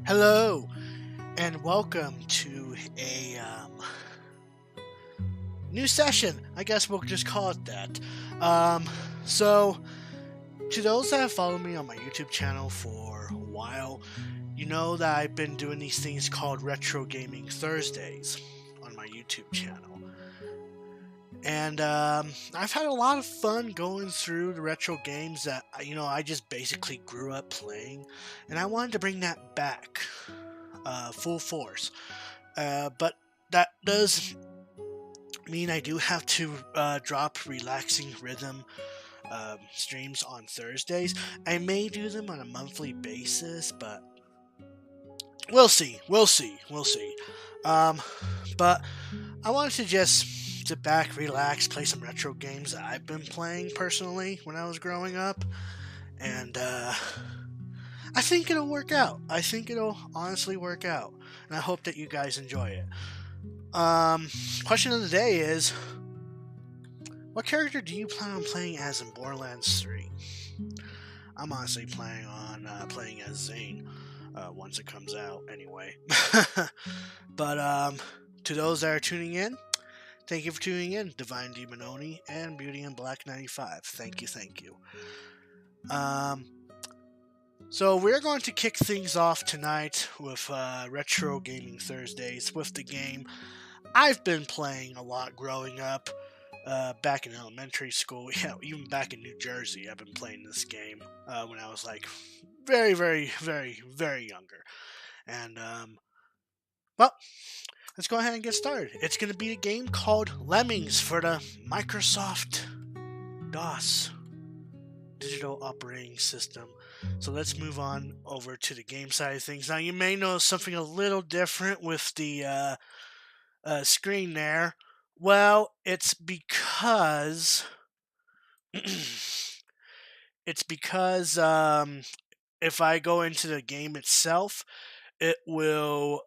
Hello, and welcome to a new session. I guess we'll just call it that. So, to those that have followed me on my YouTube channel for a while, you know that I've been doing these things called Retro Gaming Thursdays on my YouTube channel. And I've had a lot of fun going through the retro games that, I just basically grew up playing. And I wanted to bring that back full force. But that does mean I do have to drop relaxing rhythm streams on Thursdays. I may do them on a monthly basis, but we'll see. But I wanted to just sit back, relax, play some retro games that I've been playing personally when I was growing up. And I think it'll work out. I think it'll honestly work out. And I hope that you guys enjoy it. Question of the day is, what character do you plan on playing as in Borderlands 3? I'm honestly planning on playing as Zane once it comes out anyway. But to those that are tuning in, thank you for tuning in, Divine Demononi and Beauty in Black 95. Thank you. So we're going to kick things off tonight with Retro Gaming Thursdays with the game I've been playing a lot growing up. Back in elementary school, even back in New Jersey, I've been playing this game when I was like very younger. And well, let's go ahead and get started. It's going to be a game called Lemmings for the Microsoft DOS digital operating system. So let's move on over to the game side of things. Now you may notice something a little different with the screen there. Well, it's because if I go into the game itself, it will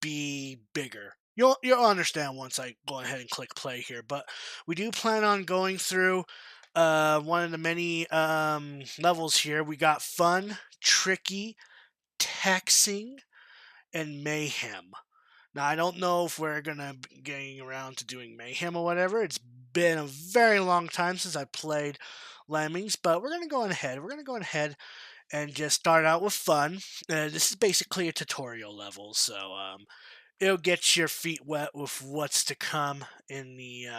be bigger. You'll understand once I go ahead and click play here. But we do plan on going through one of the many levels here. We got fun, tricky, taxing, and mayhem. Now, I don't know if we're going to be getting around to doing Mayhem or whatever. It's been a very long time since I played Lemmings, but we're going to go ahead. We're going to go ahead and just start out with fun. This is basically a tutorial level, so it'll get your feet wet with what's to come in the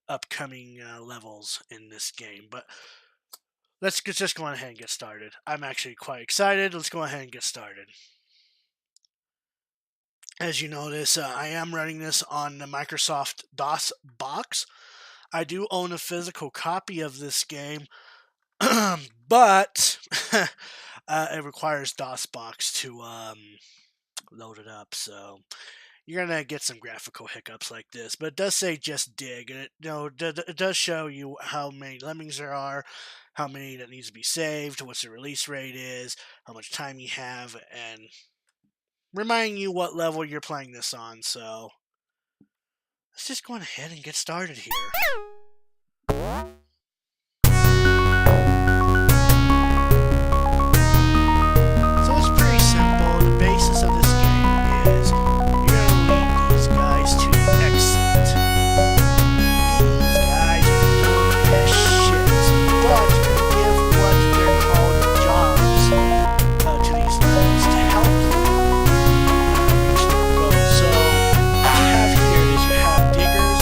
upcoming levels in this game. But let's just go ahead and get started. I'm actually quite excited. Let's go ahead and get started. As you notice, I am running this on the Microsoft DOS box. I do own a physical copy of this game, but it requires DOS box to load it up. So you're gonna get some graphical hiccups like this, but it does say just dig, and it does show you how many lemmings there are, how many that needs to be saved, what the release rate is, how much time you have, and reminding you what level you're playing this on. So let's just go ahead and get started here. So it's pretty simple. The basis of this game is you're going to lead these guys to exit. These guys are doing their shit, but give what they're called jobs to these levels to help them. So what you have here is you have diggers,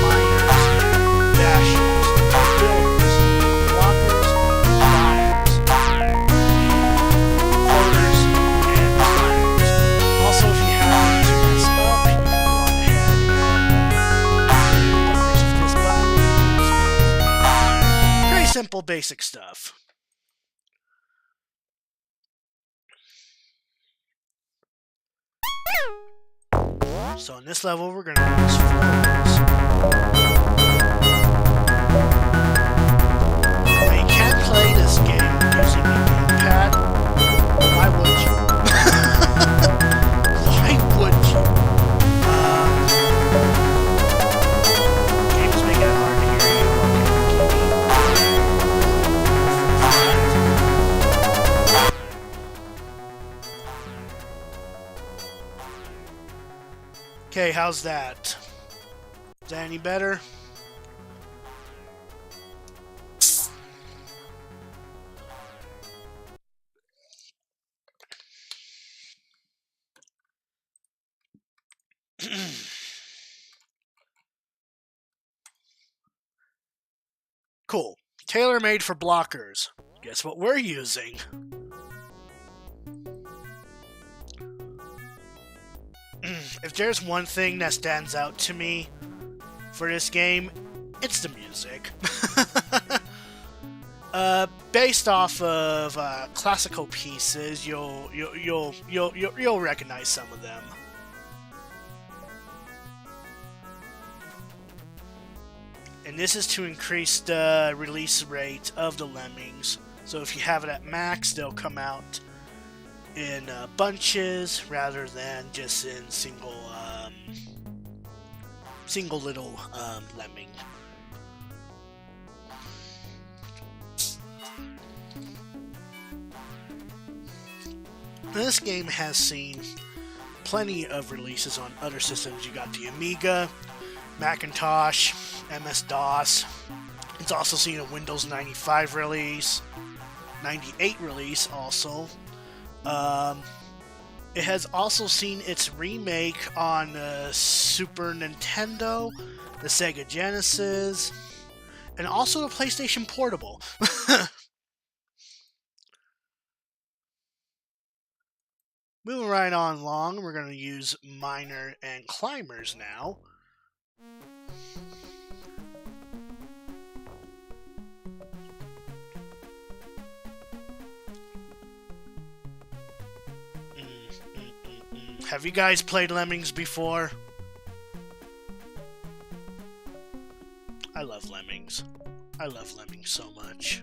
miners, bashers, builders, walkers, miners, floaters, and miners. Also, if you have to mess up, you can go on ahead and buttons with this button. Pretty simple, basic stuff. So in this level, we're going to use floaters. Now you can play this game using the gamepad. Why would you? Why would you? Game's making it hard to hear you. Okay, how's that? Is that any better? Cool. Tailor-made for blockers. Guess what we're using? If there's one thing that stands out to me for this game, it's the music. Based off of classical pieces, you'll recognize some of them. And this is to increase the release rate of the Lemmings. So if you have it at max, they'll come out in bunches rather than just in single little lemming. This game has seen plenty of releases on other systems. You got the Amiga, Macintosh, MS-DOS. It's also seen a Windows 95 release, 98 release also. It has also seen its remake on the Super Nintendo, the Sega Genesis, and also the PlayStation Portable. Moving right on along, we're going to use Miner and Climbers now. Have you guys played Lemmings before? I love Lemmings. I love Lemmings so much.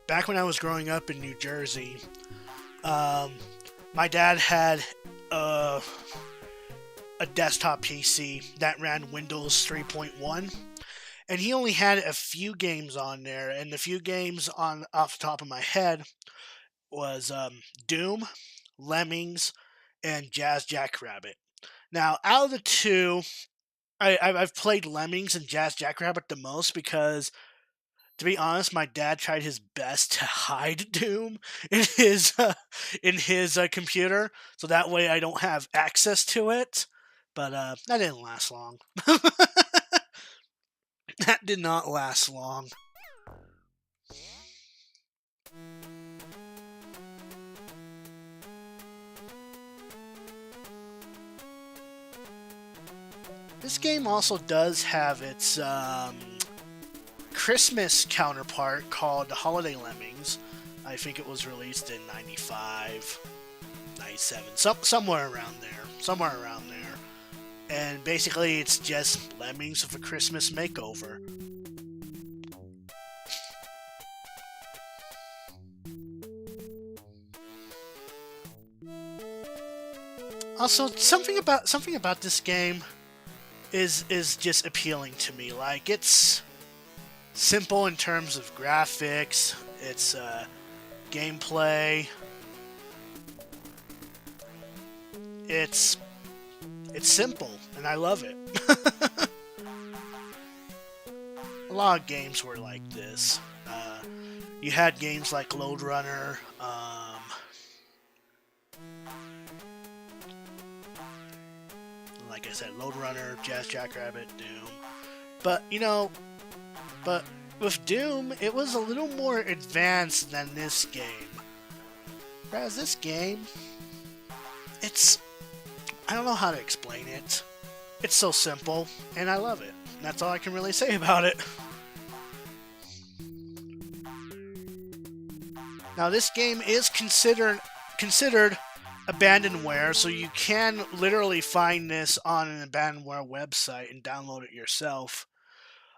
Back when I was growing up in New Jersey, my dad had a desktop PC that ran Windows 3.1, and he only had a few games on there. And the few games on off the top of my head was Doom, Lemmings, and Jazz Jackrabbit. Now, out of the two, I've played Lemmings and Jazz Jackrabbit the most because, to be honest, my dad tried his best to hide Doom in his computer, so that way I don't have access to it. But that didn't last long. That did not last long. This game also does have its Christmas counterpart called the Holiday Lemmings. I think it was released in 95, 97, somewhere around there. Somewhere around there. And basically it's just Lemmings with a Christmas makeover. Also, something about this game is just appealing to me. Like, it's simple in terms of graphics, its gameplay. It's simple, and I love it. A lot of games were like this. You had games like Lode Runner, like I said, Lode Runner, Jazz Jackrabbit, Doom. But, but with Doom, it was a little more advanced than this game. Whereas this game, I don't know how to explain it. It's so simple, and I love it. And that's all I can really say about it. Now, this game is considered abandonware, so you can literally find this on an abandonware website and download it yourself.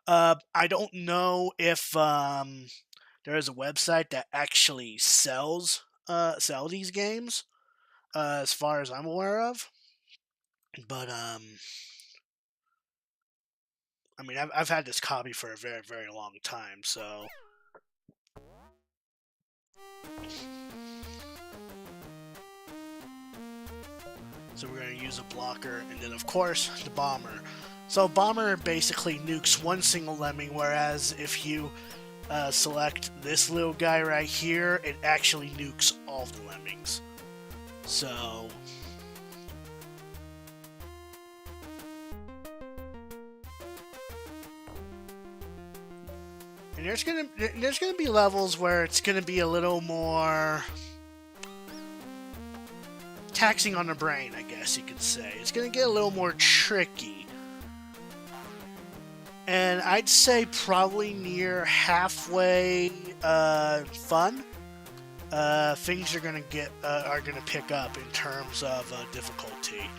I don't know if there is a website that actually sell these games, as far as I'm aware of. But I mean, I've had this copy for a very, very long time, so we're going to use a blocker, and then of course the bomber. So bomber basically nukes one single lemming, whereas if you select this little guy right here, it actually nukes all the lemmings. So and there's gonna be levels where it's gonna be a little more taxing on the brain, I guess you could say. It's gonna get a little more tricky. And I'd say probably near halfway fun, things are gonna pick up in terms of difficulty.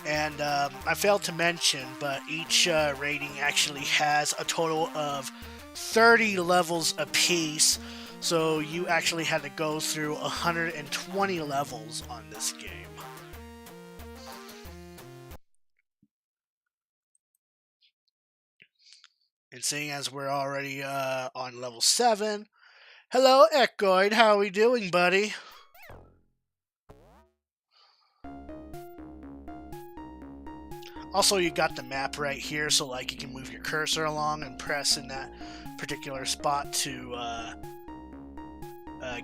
And I failed to mention, but each rating actually has a total of 30 levels apiece. So you actually had to go through 120 levels on this game. And seeing as we're already on level 7, hello Echoid, how are we doing, buddy? Also, you got the map right here, so like you can move your cursor along and press in that particular spot to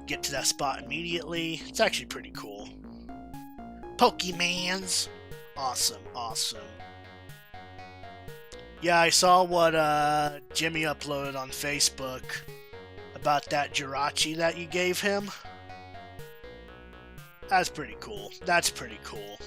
get to that spot immediately. It's actually pretty cool. Pokemans! Awesome, awesome. Yeah, I saw what Jimmy uploaded on Facebook about that Jirachi that you gave him. That's pretty cool. That's pretty cool.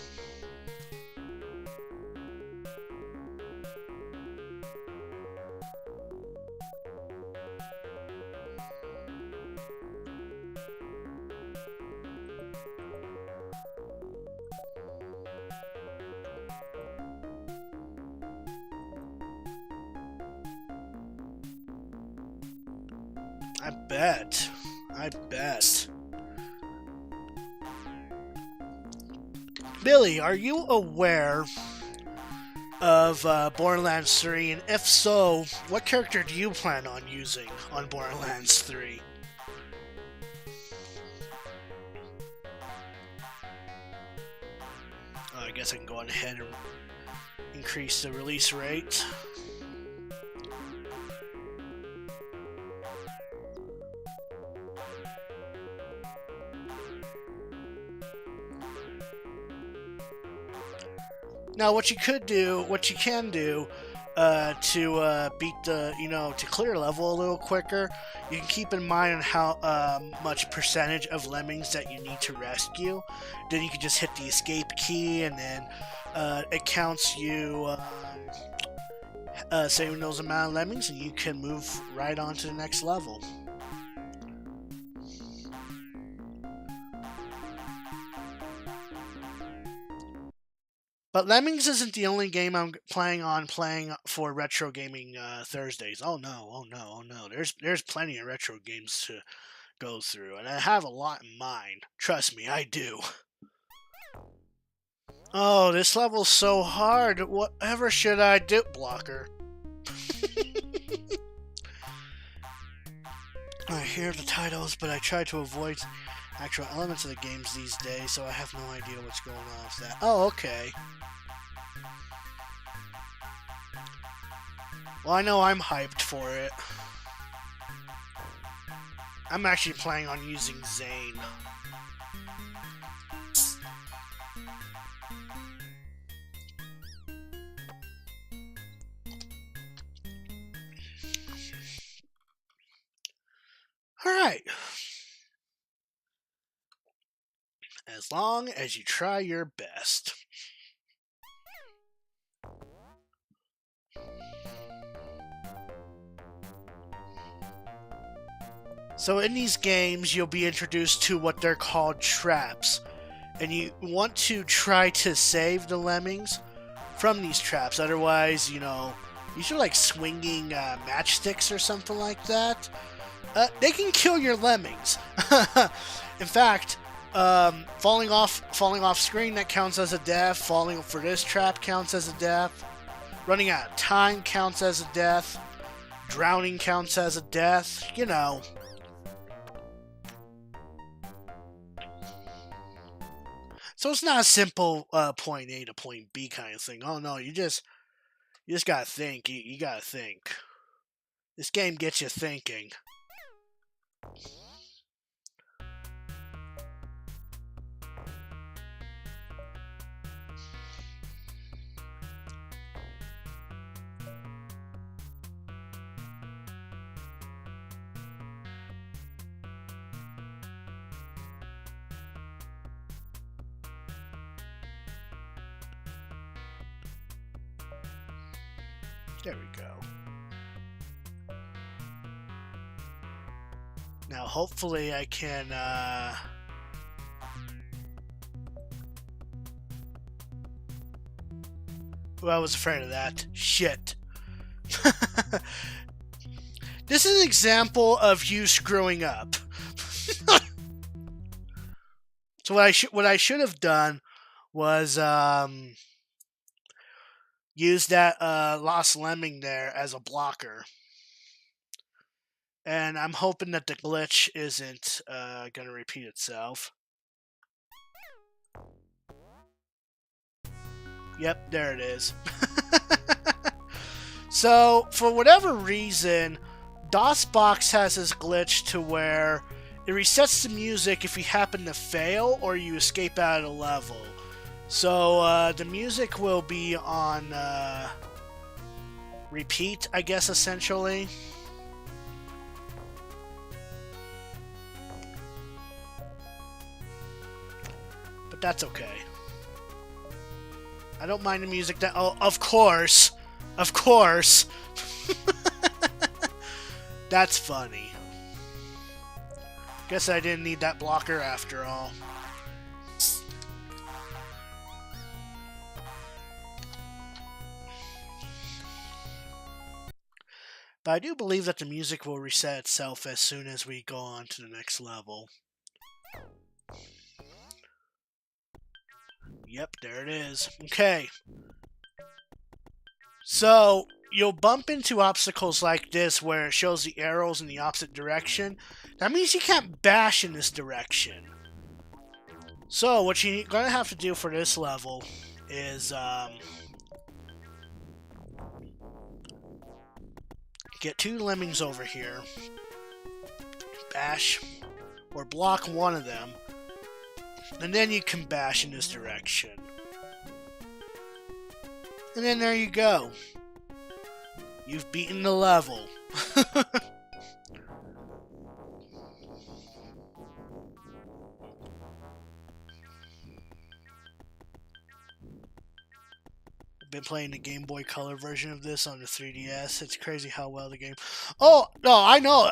I bet. Billy, are you aware of Borderlands 3? And if so, what character do you plan on using on Borderlands 3? I guess I can go on ahead and increase the release rate. Now, what you can do, to beat the, to clear level a little quicker, you can keep in mind how much percentage of lemmings that you need to rescue. Then you can just hit the escape key, and then it counts you saving those amount of lemmings, and you can move right on to the next level. But Lemmings isn't the only game I'm playing for Retro Gaming Thursdays. Oh no. There's plenty of retro games to go through, and I have a lot in mind. Trust me, I do. Oh, this level's so hard. Whatever should I do? Blocker. I hear the titles, but I try to avoid actual elements of the games these days, so I have no idea what's going on with that. Oh, okay. Well, I know I'm hyped for it. I'm actually planning on using Zane. Alright. As long as you try your best. So in these games, you'll be introduced to what they're called traps. And you want to try to save the lemmings from these traps. Otherwise, these are like swinging matchsticks or something like that. They can kill your lemmings. In fact, falling off screen, that counts as a death. Falling for this trap counts as a death. Running out of time counts as a death. Drowning counts as a death. You know. So it's not a simple point A to point B kind of thing. Oh no, you just gotta think. You gotta think. This game gets you thinking. There we go. Now, hopefully I can, Well, I was afraid of that. Shit. This is an example of you screwing up. So what I should have done was, use that, Lost Lemming there as a blocker. And I'm hoping that the glitch isn't going to repeat itself. Yep, there it is. So, for whatever reason, DOSBox has this glitch to where it resets the music if you happen to fail or you escape out of the level. So, the music will be on repeat, I guess, essentially. But that's okay. I don't mind the music that... Oh, of course! Of course! That's funny. Guess I didn't need that blocker after all. But I do believe that the music will reset itself as soon as we go on to the next level. Yep, there it is. Okay. So, you'll bump into obstacles like this where it shows the arrows in the opposite direction. That means you can't bash in this direction. So, what you're going to have to do for this level is get 2 lemmings over here, bash, or block one of them, and then you can bash in this direction. And then there you go. You've beaten the level. Been playing the Game Boy Color version of this on the 3DS. It's crazy how well the game... Oh, no, I know.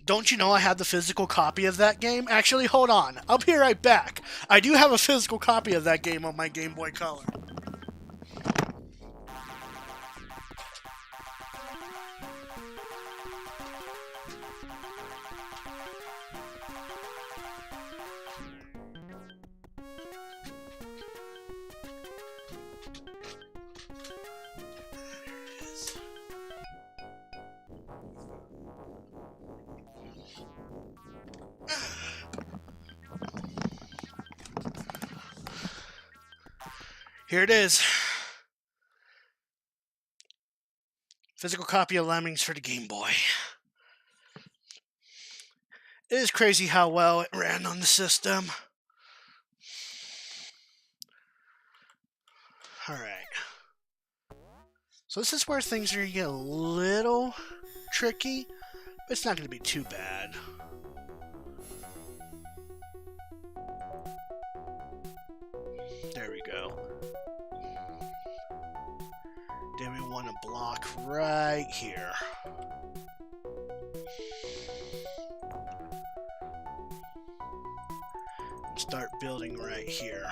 Don't you know I have the physical copy of that game? Actually, hold on. I'll be right back. I do have a physical copy of that game on my Game Boy Color. Here it is. Physical copy of Lemmings for the Game Boy. It is crazy how well it ran on the system. Alright. So this is where things are going to get a little tricky, but it's not going to be too bad. There we go. Then we want to block right here. Start building right here.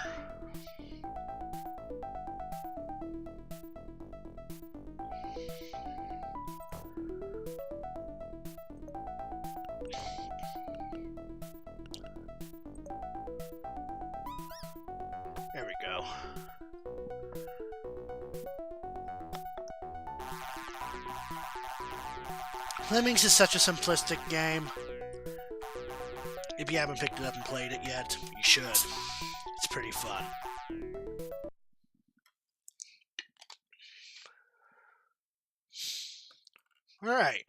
Lemmings is such a simplistic game. If you haven't picked it up and played it yet, you should. It's pretty fun. Alright.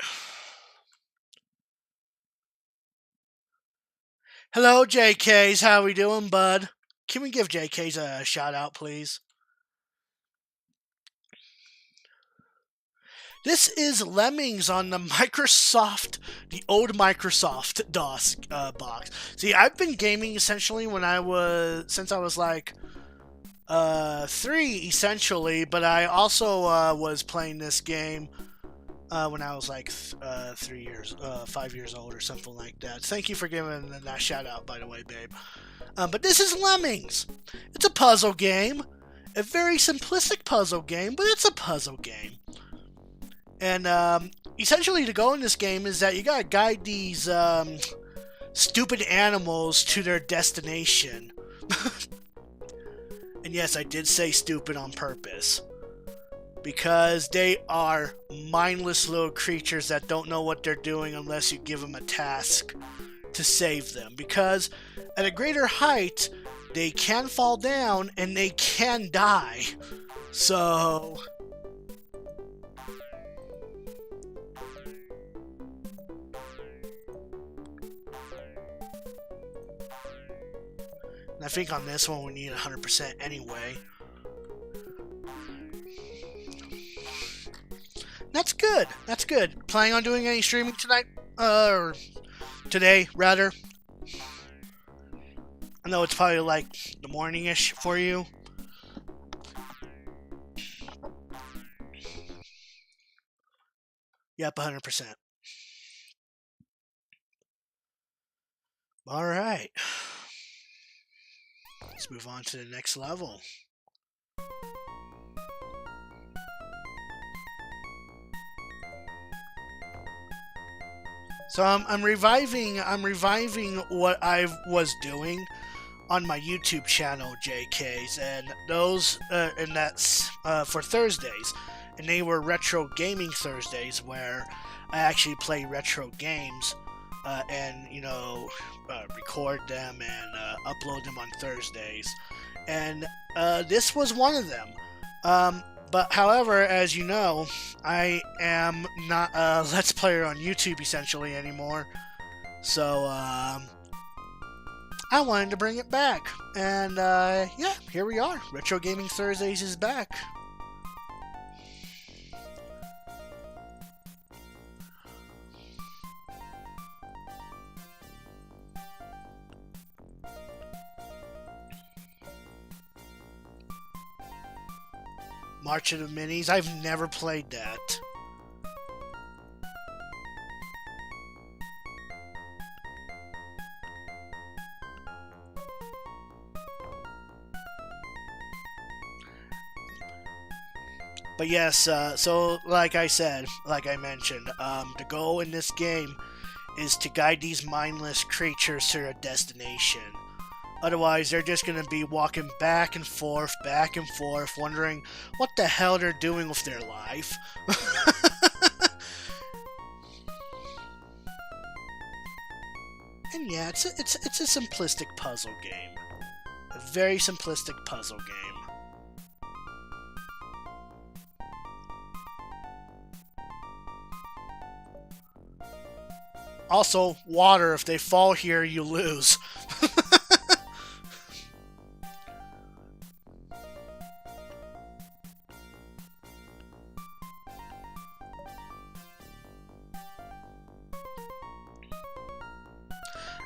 Hello, JKs. How we doing, bud? Can we give JKs a shout out, please? This is Lemmings on the Microsoft, the old Microsoft DOS box. See, I've been gaming essentially since I was like 3 essentially, but I also was playing this game when I was like 5 years old or something like that. Thank you for giving that shout out, by the way, babe. But this is Lemmings. It's a puzzle game, a very simplistic puzzle game, but it's a puzzle game. And essentially, to go in this game is that you gotta guide these stupid animals to their destination. And yes, I did say stupid on purpose. Because they are mindless little creatures that don't know what they're doing unless you give them a task to save them. Because at a greater height, they can fall down and they can die. So... I think on this one we need 100% anyway. That's good. That's good. Planning on doing any streaming tonight? Or today, rather? I know it's probably like the morning-ish for you. Yep, 100%. Alright. Let's move on to the next level. So I'm reviving what I was doing on my YouTube channel, JKs, and that's for Thursdays, and they were retro gaming Thursdays where I actually play retro games and record them and upload them on Thursdays, and this was one of them. But however, as you know, I am not a Let's Player on YouTube essentially anymore. So I wanted to bring it back. And yeah, here we are. Retro Gaming Thursdays is back. March of the Minis. I've never played that. But yes, so like I mentioned, the goal in this game is to guide these mindless creatures to their destination. Otherwise, they're just going to be walking back and forth, wondering what the hell they're doing with their life. And yeah, it's a simplistic puzzle game. A very simplistic puzzle game. Also, water. If they fall here, you lose.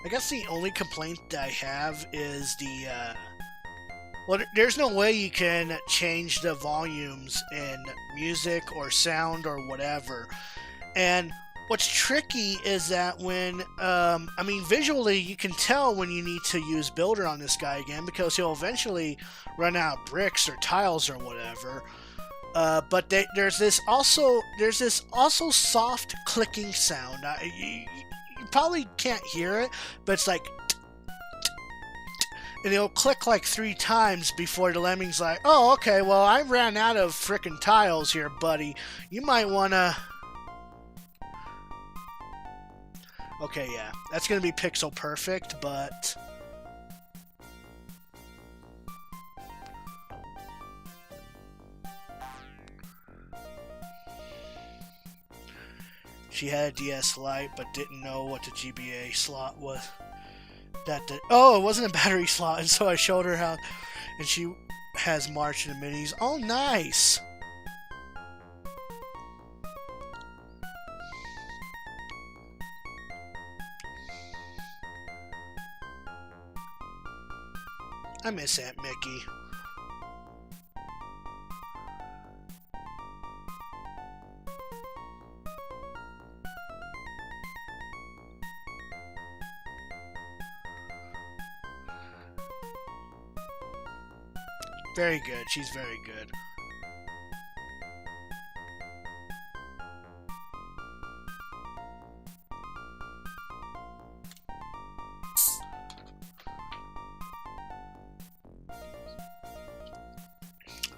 I guess the only complaint I have is well, there's no way you can change the volumes in music or sound or whatever. And what's tricky is that when, visually you can tell when you need to use Builder on this guy again because he'll eventually run out of bricks or tiles or whatever. But there's this also soft clicking sound. You probably can't hear it, but it's like, and it'll click like 3 times before the lemming's like, oh, okay, well, I ran out of frickin' tiles here, buddy. You might wanna... Okay, yeah, that's gonna be pixel perfect, but... She had a DS Lite, but didn't know what the GBA slot was. Oh, it wasn't a battery slot, and so I showed her how, and she has March and the Minis. Oh, nice! I miss Aunt Mickey. Very good. She's very good.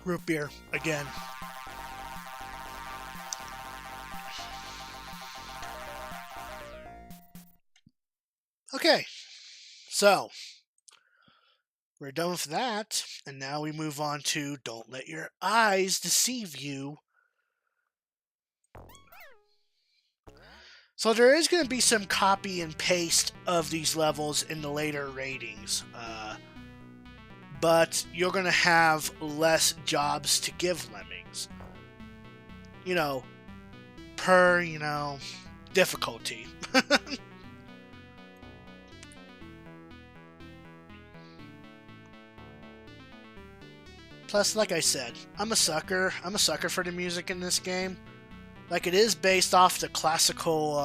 Root beer again. Okay, so we're done with that, and now we move on to Don't Let Your Eyes Deceive You. So there is going to be some copy and paste of these levels in the later ratings, but you're going to have less jobs to give Lemmings. You know, per, difficulty. Plus, like I said, I'm a sucker. I'm a sucker for the music in this game. Like, it is based off the classical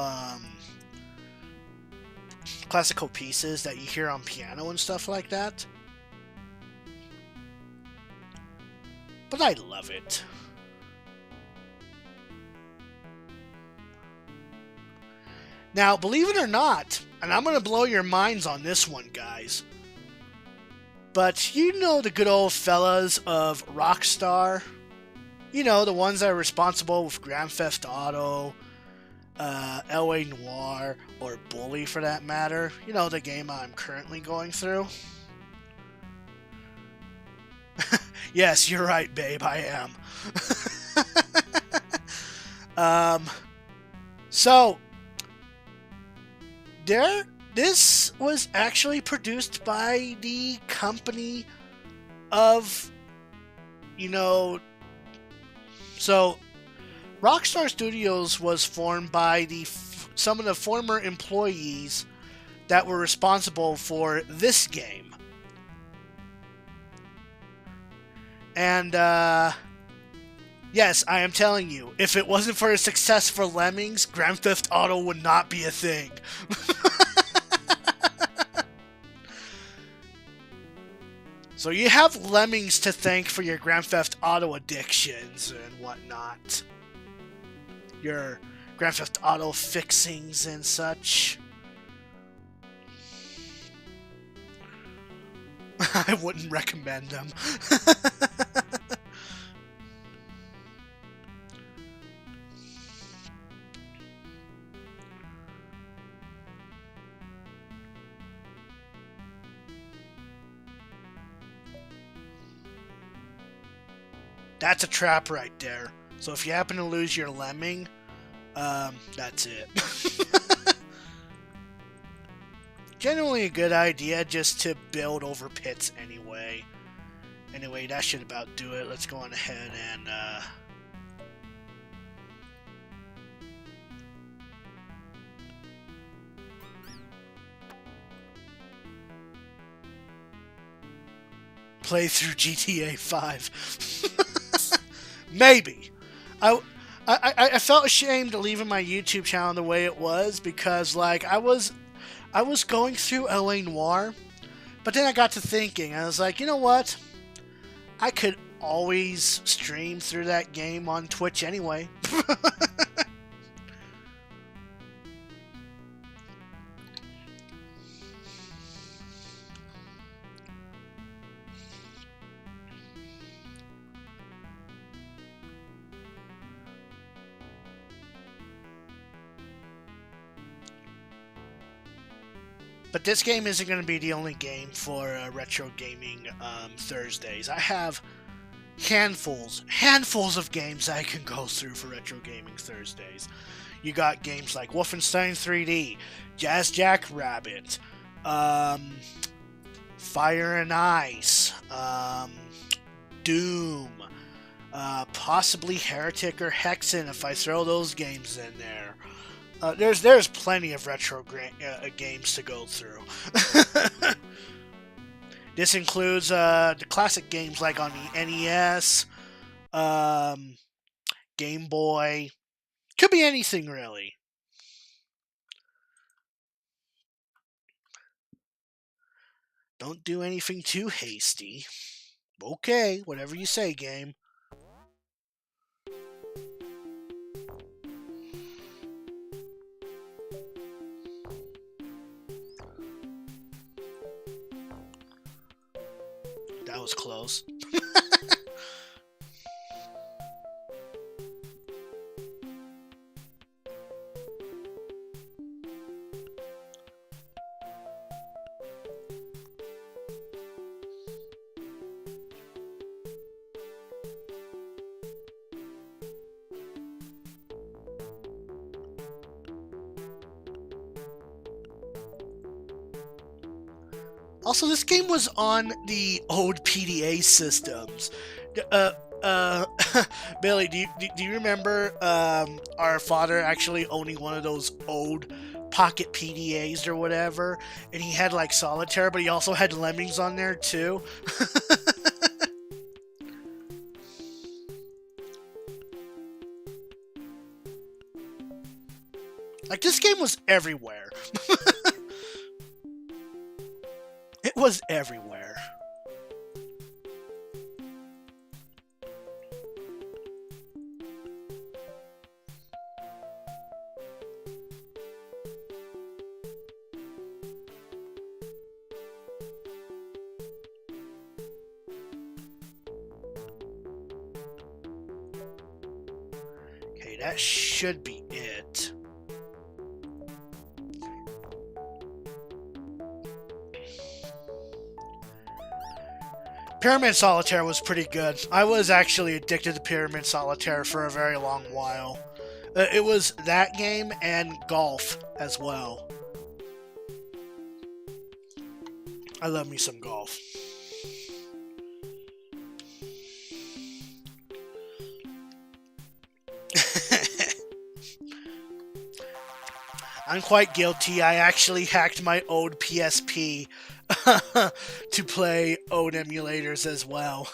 pieces that you hear on piano and stuff like that. But I love it. Now, believe it or not, and I'm going to blow your minds on this one, guys, but you know the good old fellas of Rockstar? You know, the ones that are responsible with Grand Theft Auto, LA Noire, or Bully for that matter. You know, the game I'm currently going through. Yes, you're right, babe, I am. So, this was actually produced by the company of, so Rockstar Studios was formed by some of the former employees that were responsible for this game. And, yes, I am telling you, if it wasn't for the success for Lemmings, Grand Theft Auto would not be a thing. So you have Lemmings to thank for your Grand Theft Auto addictions and whatnot. Your Grand Theft Auto fixings and such. I wouldn't recommend them. That's a trap right there. So if you happen to lose your lemming, that's it. Generally a good idea just to build over pits anyway. Anyway, that should about do it. Let's go on ahead and play through GTA 5. Maybe. I felt ashamed leaving my YouTube channel the way it was because, like, I was going through LA Noire, but then I got to thinking, I was like, you know what? I could always stream through that game on Twitch anyway. But this game isn't going to be the only game for Retro Gaming Thursdays. I have handfuls of games I can go through for Retro Gaming Thursdays. You got games like Wolfenstein 3D, Jazz Jackrabbit, Fire and Ice, Doom, possibly Heretic or Hexen if I throw those games in there. There's plenty of retro games to go through. This includes the classic games like on the NES, Game Boy. Could be anything really. Don't do anything too hasty. Okay, whatever you say, game. That was close. Also, this game was on the old PDA systems. Billy, do you remember our father actually owning one of those old pocket PDAs or whatever? And he had like Solitaire, but he also had Lemmings on there too. Like, this game was everywhere. It was everywhere. Okay, that should be it. Pyramid Solitaire was pretty good. I was actually addicted to Pyramid Solitaire for a very long while. It was that game and golf as well. I love me some golf. I'm quite guilty. I actually hacked my old PSP to play old emulators as well.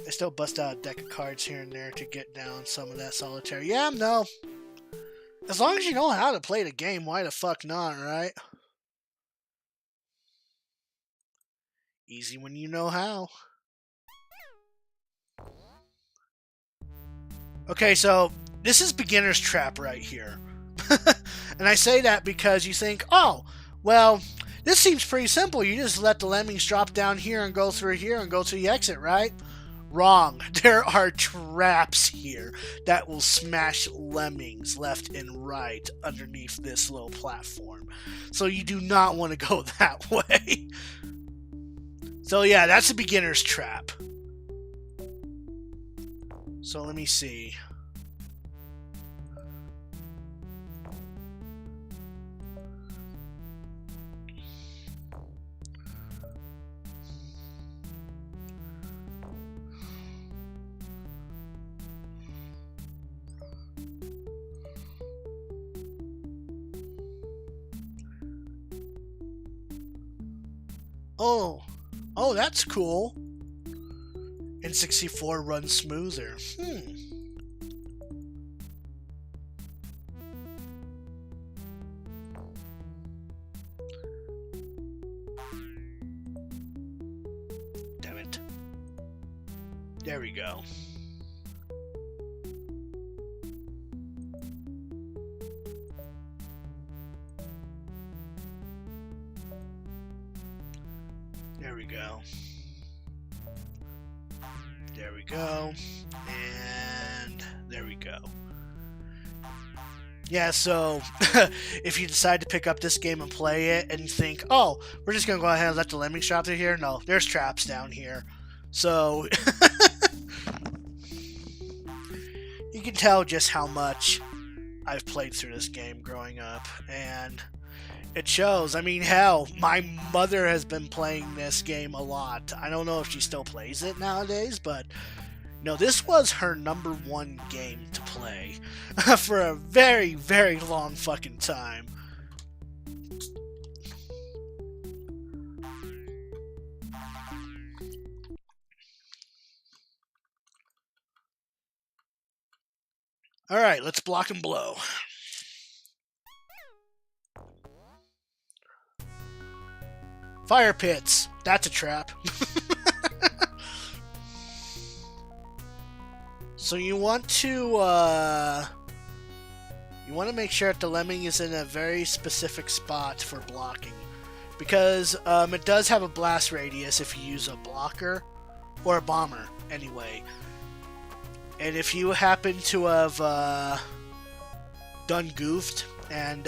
I still bust out a deck of cards here and there to get down some of that solitaire. Yeah, no. As long as you know how to play the game, why the fuck not, right? Easy when you know how. Okay, so this is beginner's trap right here. And I say that because you think, oh, well, this seems pretty simple. You just let the lemmings drop down here and go through here and go to the exit, right? Wrong. There are traps here that will smash lemmings left and right underneath this little platform. So you do not want to go that way. So yeah, that's a beginner's trap. So let me see. Oh, that's cool. N64 runs smoother. Damn it. There we go. There we go. There we go. And there we go. Yeah, so if you decide to pick up this game and play it and you think, oh, we're just going to go ahead and let the Lemmings drop through here, no, there's traps down here. So you can tell just how much I've played through this game growing up, and it shows. I mean, hell, my mother has been playing this game a lot. I don't know if she still plays it nowadays, but no, this was her number one game to play for a very, very long fucking time. Alright, let's block and blow. Fire pits. That's a trap. So you want to make sure that the lemming is in a very specific spot for blocking, because it does have a blast radius if you use a blocker or a bomber anyway. And if you happen to have done goofed and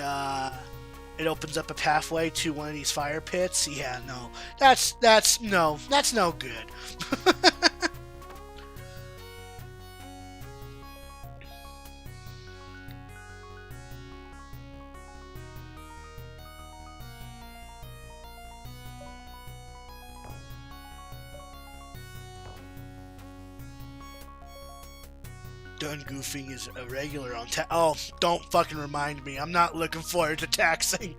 it opens up a pathway to one of these fire pits, yeah, no, that's no good. Done goofing is a regular on oh, don't fucking remind me. I'm not looking forward to taxing.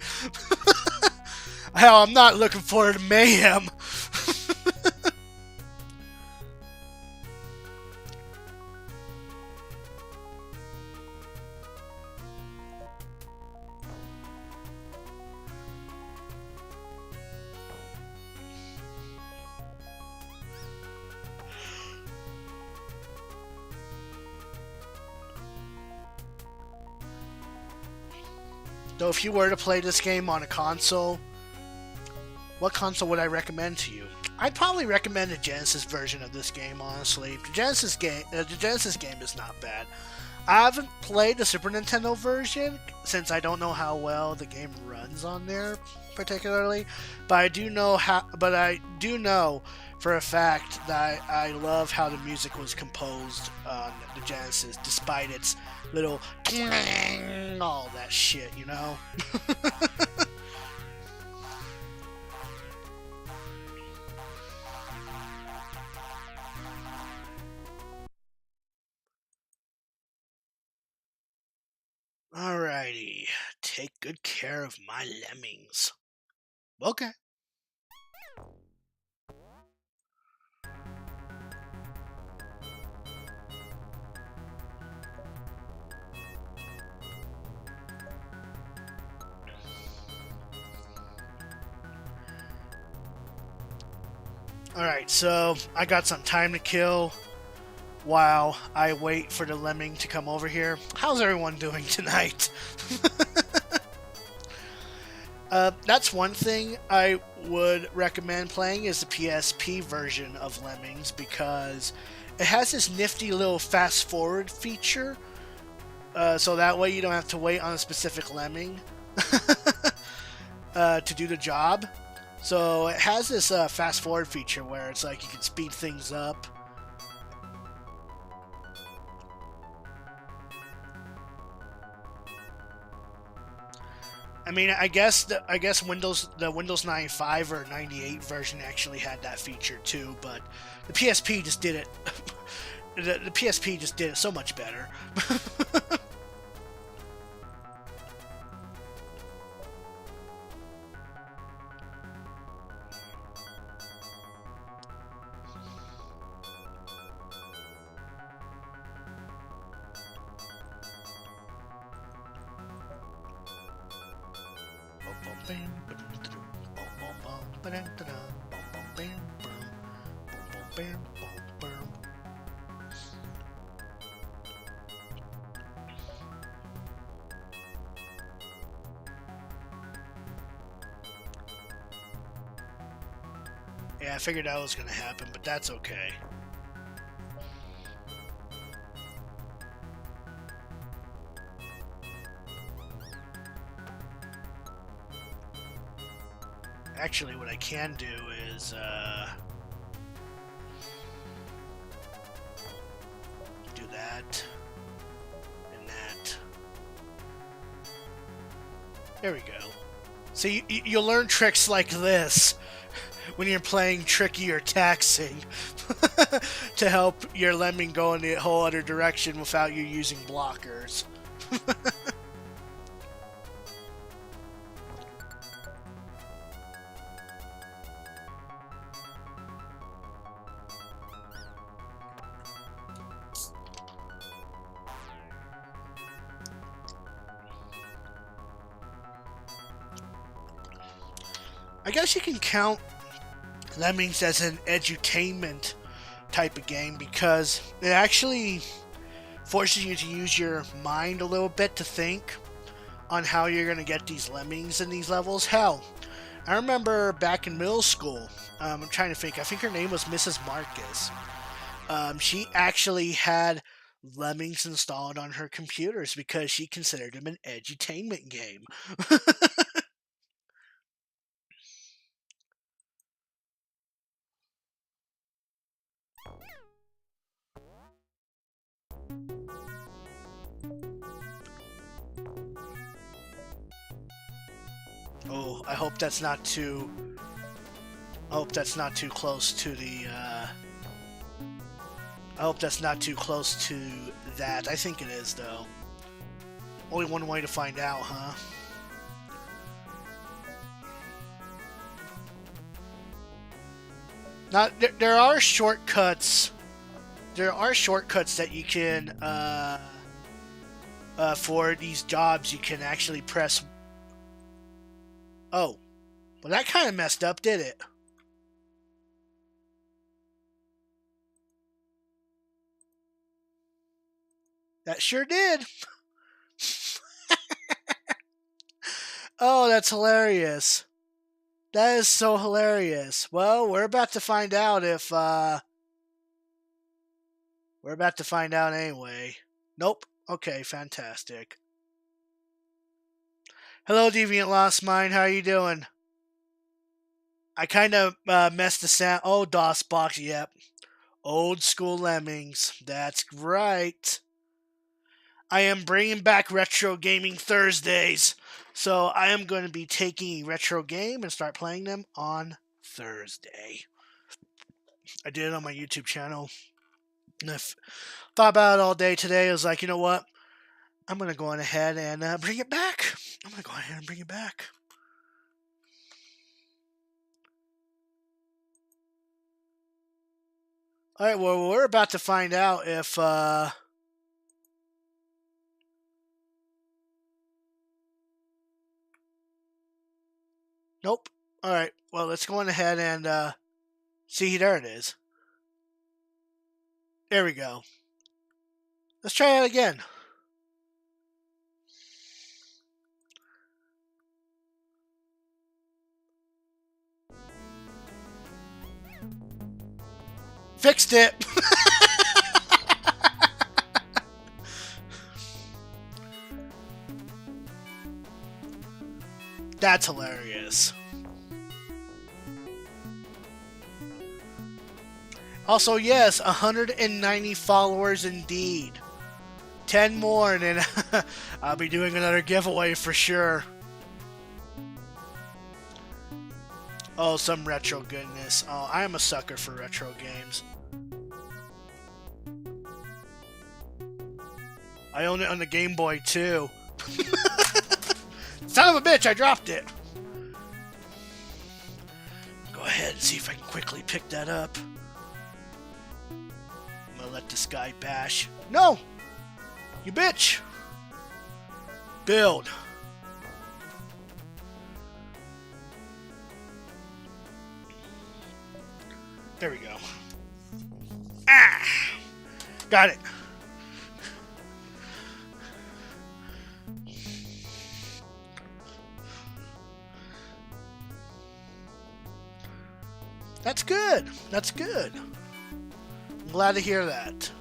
Hell, I'm not looking forward to mayhem. Though if you were to play this game on a console, what console would I recommend to you? I'd probably recommend the Genesis version of this game, honestly. The Genesis game is not bad. I haven't played the Super Nintendo version since I don't know how well the game runs on there particularly, but I do know for a fact that I love how the music was composed on the Genesis, despite its little all that shit, you know. Alrighty, take good care of my lemmings. Okay. Alright, so I got some time to kill while I wait for the lemming to come over here. How's everyone doing tonight? That's one thing I would recommend playing is the PSP version of Lemmings, because it has this nifty little fast forward feature, so that way you don't have to wait on a specific lemming to do the job. So it has this fast forward feature where it's like you can speed things up. I mean, I guess the Windows 95 or 98 version actually had that feature too, but the PSP just did it. the PSP just did it so much better. Yeah, I figured that was going to happen, but that's okay. Actually, what I can do is do that and that. There we go. So you'll learn tricks like this when you're playing tricky or taxing to help your lemming go in the whole other direction without you using blockers. I guess you can count Lemmings as an edutainment type of game because it actually forces you to use your mind a little bit to think on how you're going to get these lemmings in these levels. Hell, I remember back in middle school, I'm trying to think, I think her name was Mrs. Marcus. She actually had lemmings installed on her computers because she considered them an edutainment game. Oh, I hope that's not too. I hope that's not too close to the. I hope that's not too close to that. I think it is though. Only one way to find out, huh? Now there are shortcuts. There are shortcuts that you can for these jobs. You can actually press. Oh, well that kind of messed up, did it? That sure did. Oh, that's hilarious. That is so hilarious. Well, we're about to find out if we're about to find out anyway. Nope. Okay, fantastic. Hello, Deviant Lost Mind. How are you doing? I kind of messed the sound. Oh, DOSBox. Yep. Old school Lemmings. That's right. I am bringing back Retro Gaming Thursdays. So I am going to be taking a retro game and start playing them on Thursday. I did it on my YouTube channel. And I thought about it all day today. I was like, you know what? I'm going to go on ahead and bring it back. I'm going to go ahead and bring it back. Alright, well, we're about to find out if... Nope. Alright, well, let's go on ahead and see. There it is. There we go. Let's try it again. Fixed it! That's hilarious. Also, yes, 190 followers indeed. 10 more and then I'll be doing another giveaway for sure. Oh, some retro goodness. Oh, I am a sucker for retro games. I own it on the Game Boy too. Son of a bitch, I dropped it. Go ahead and see if I can quickly pick that up. I'm gonna let this guy bash. No! You bitch! Build. There we go. Ah! Got it. That's good. That's good. I'm glad to hear that.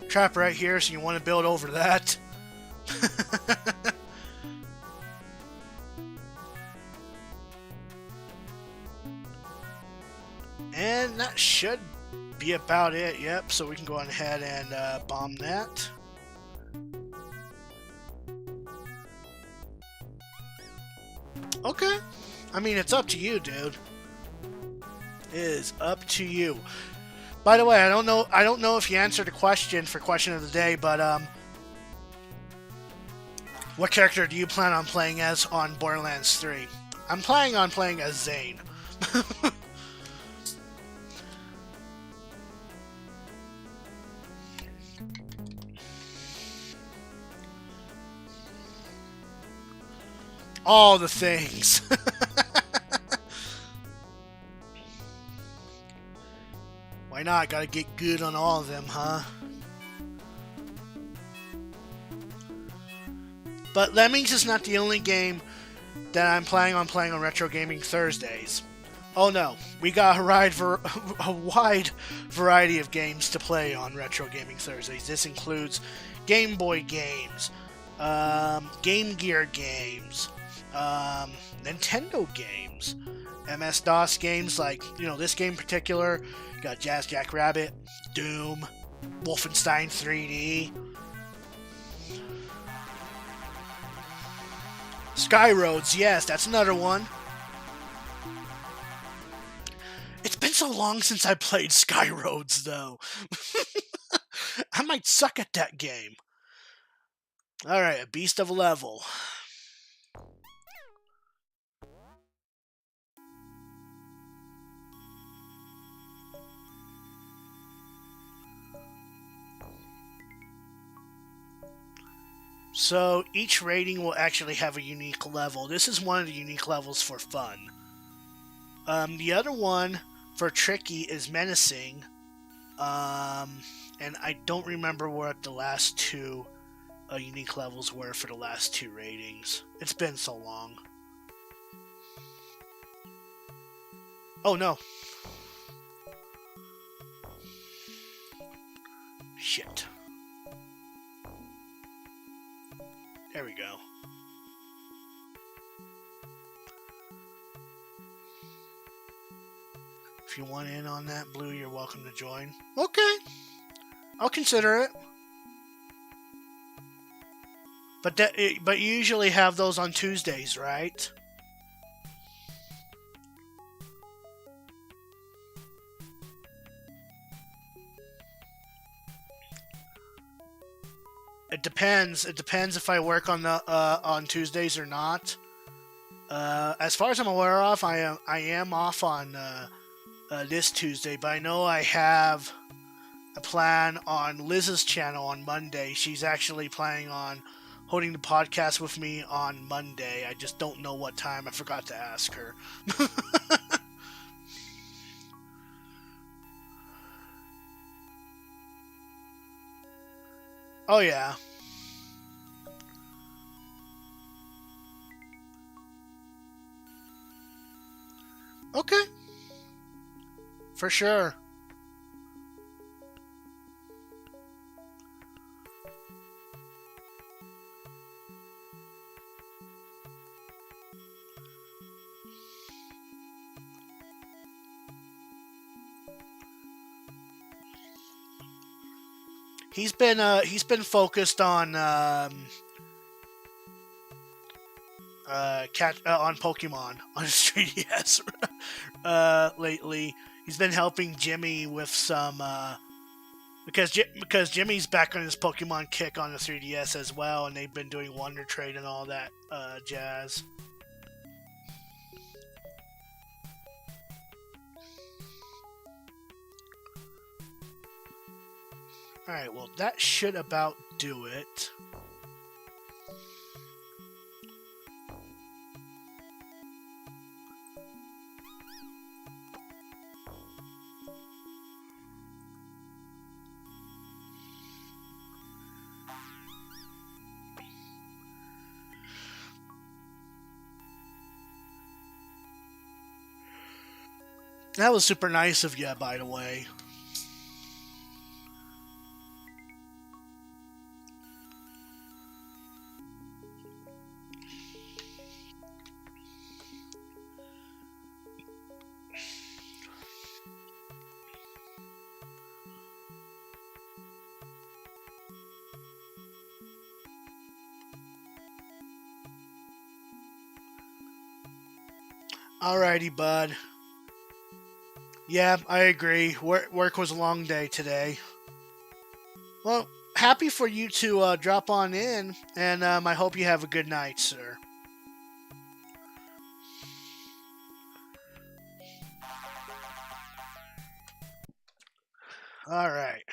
Trap right here, so you want to build over that. And that should be about it. Yep, so we can go on ahead and bomb that. Okay. I mean, it's up to you, dude. It is up to you. By the way, I don't know if you answered the question for question of the day, but what character do you plan on playing as on Borderlands 3? I'm planning on playing as Zane. All the things. Why not? Gotta get good on all of them, huh? But Lemmings is not the only game that I'm planning on playing on Retro Gaming Thursdays. Oh no, we got a wide variety of games to play on Retro Gaming Thursdays. This includes Game Boy games, Game Gear games, Nintendo games, MS-DOS games like, this game in particular. Got Jazz Jack Rabbit, Doom, Wolfenstein 3D, Skyroads, yes, that's another one. It's been so long since I played Skyroads, though. I might suck at that game. Alright, a beast of a level. So each rating will actually have a unique level. This is one of the unique levels for fun. The other one for tricky is menacing. And I don't remember what the last two unique levels were for the last two ratings. It's been so long. Oh no. Shit. There we go. If you want in on that, Blue, you're welcome to join. Okay. I'll consider it. But you usually have those on Tuesdays, right? It depends. It depends if I work on Tuesdays or not. As far as I'm aware of, I am off on this Tuesday, but I know I have a plan on Liz's channel on Monday. She's actually planning on holding the podcast with me on Monday. I just don't know what time. I forgot to ask her. Oh yeah. Okay. For sure. He's been focused on on Pokemon on his 3DS lately. He's been helping Jimmy with some because Jimmy's back on his Pokemon kick on the 3DS as well, and they've been doing Wonder Trade and all that jazz. Alright, well, that should about do it. That was super nice of you, by the way. Alrighty, bud. Yeah, I agree. Work was a long day today. Well, happy for you to drop on in, and I hope you have a good night, sir. Alright,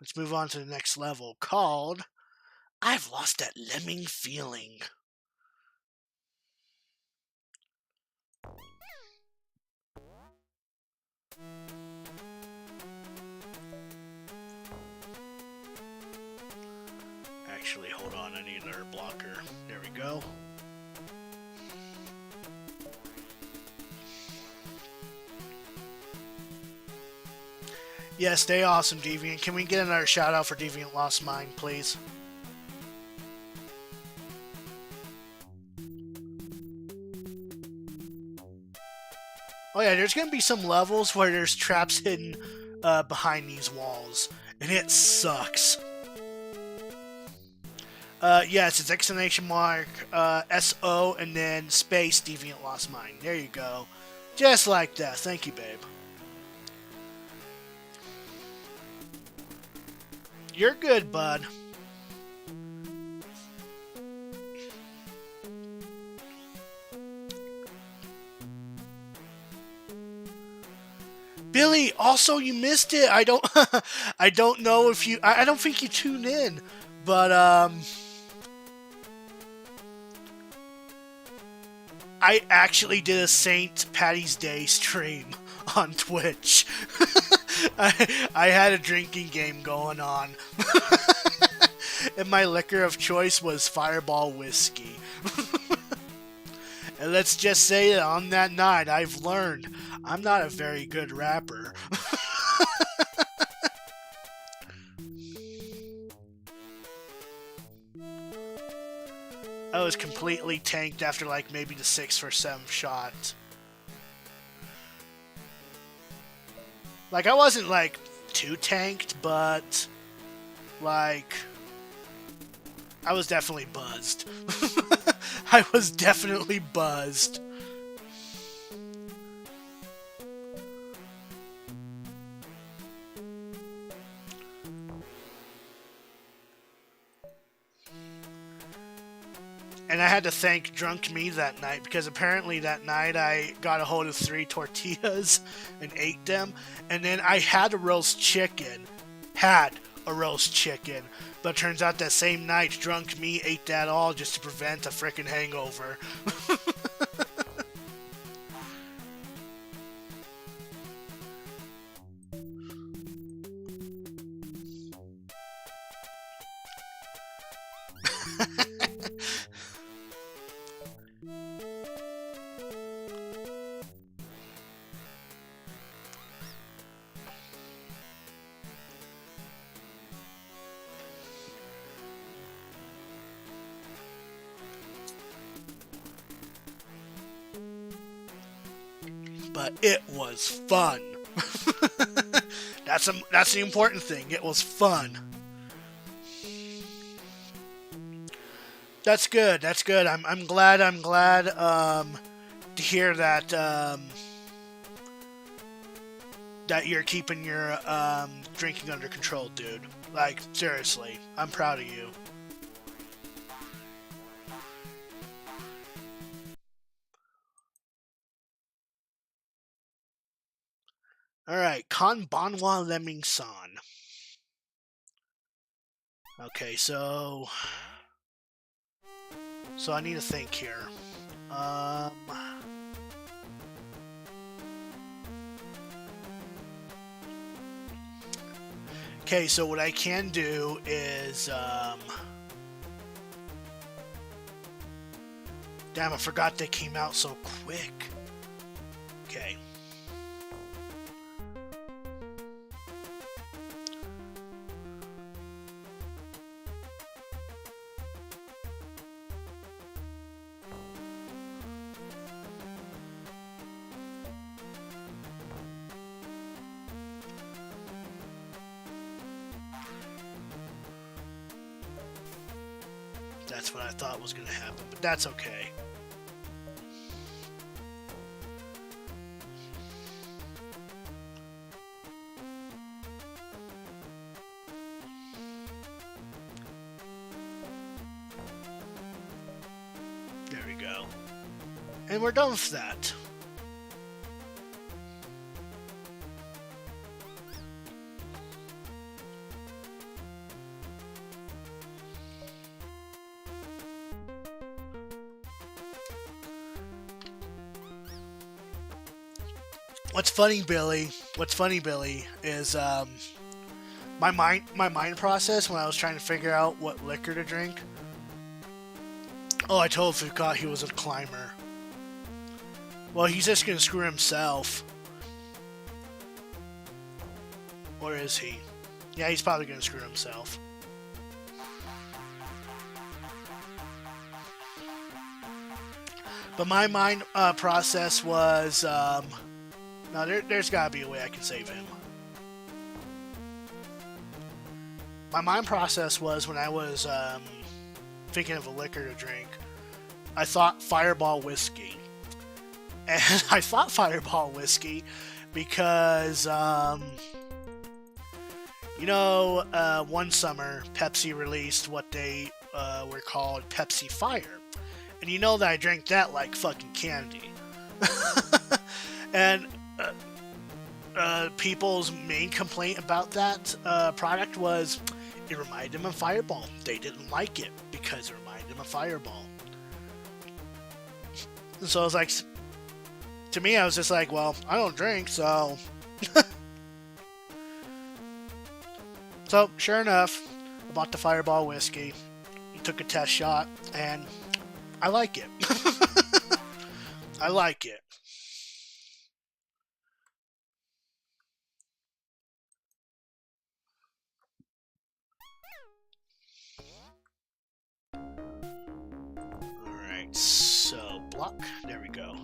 let's move on to the next level called I've Lost That Lemming Feeling. Actually, hold on, I need another blocker. There we go. Yeah, stay awesome, Deviant. Can we get another shout out for Deviant Lost Mine, please? Oh yeah, there's gonna be some levels where there's traps hidden behind these walls, and it sucks. Yes, it's exclamation mark, SO, and then space Deviant Lost Mine. There you go. Just like that. Thank you, babe. You're good, bud. Billy, also you missed it. I don't I don't know if you I don't think you tuned in, but I actually did a St. Patty's Day stream on Twitch. I had a drinking game going on. And my liquor of choice was Fireball whiskey. And let's just say that on that night I've learned I'm not a very good rapper. I was completely tanked after like maybe the 6th or 7th shot. Like I wasn't like too tanked, but like I was definitely buzzed. I was definitely buzzed. And I had to thank Drunk Me that night because apparently that night I got a hold of 3 tortillas and ate them. And then I had a roast chicken. Had a roast chicken. But turns out that same night, Drunk Me ate that all just to prevent a frickin' hangover. But it was fun. That's the important thing. It was fun. That's good. That's good. I'm glad. I'm glad to hear that that you're keeping your drinking under control, dude. Like seriously, I'm proud of you. All right, Kanbanwa Lemmingson. Okay, so I need to think here. Um, okay, so what I can do is damn, I forgot they came out so quick. Okay. That's what I thought was going to happen, but that's okay. go. And we're done with that. What's funny, Billy? Is my mind process when I was trying to figure out what liquor to drink. Oh, I totally forgot he was a climber. Well, he's just gonna screw himself. Or is he? Yeah, he's probably gonna screw himself. But my mind process was, no, there's gotta be a way I can save him. My mind process was when I was thinking of a liquor to drink, I thought Fireball whiskey. And I thought Fireball whiskey because, one summer Pepsi released what they were called Pepsi Fire. And you know that I drank that like fucking candy. And people's main complaint about that product was it reminded them of Fireball. They didn't like it because it reminded them of Fireball. And so I was like, to me, I was just like, well, I don't drink, so. So, sure enough, I bought the Fireball whiskey, took a test shot, and I like it. I like it. Alright, so block. There we go.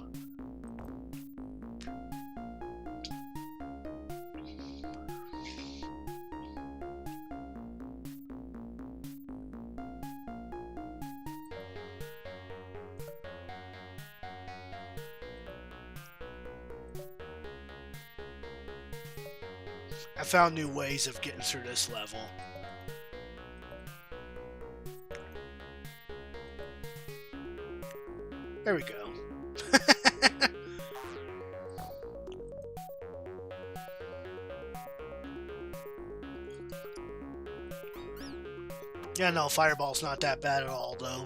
I found new ways of getting through this level. There we go. Yeah, no, Fireball's not that bad at all, though.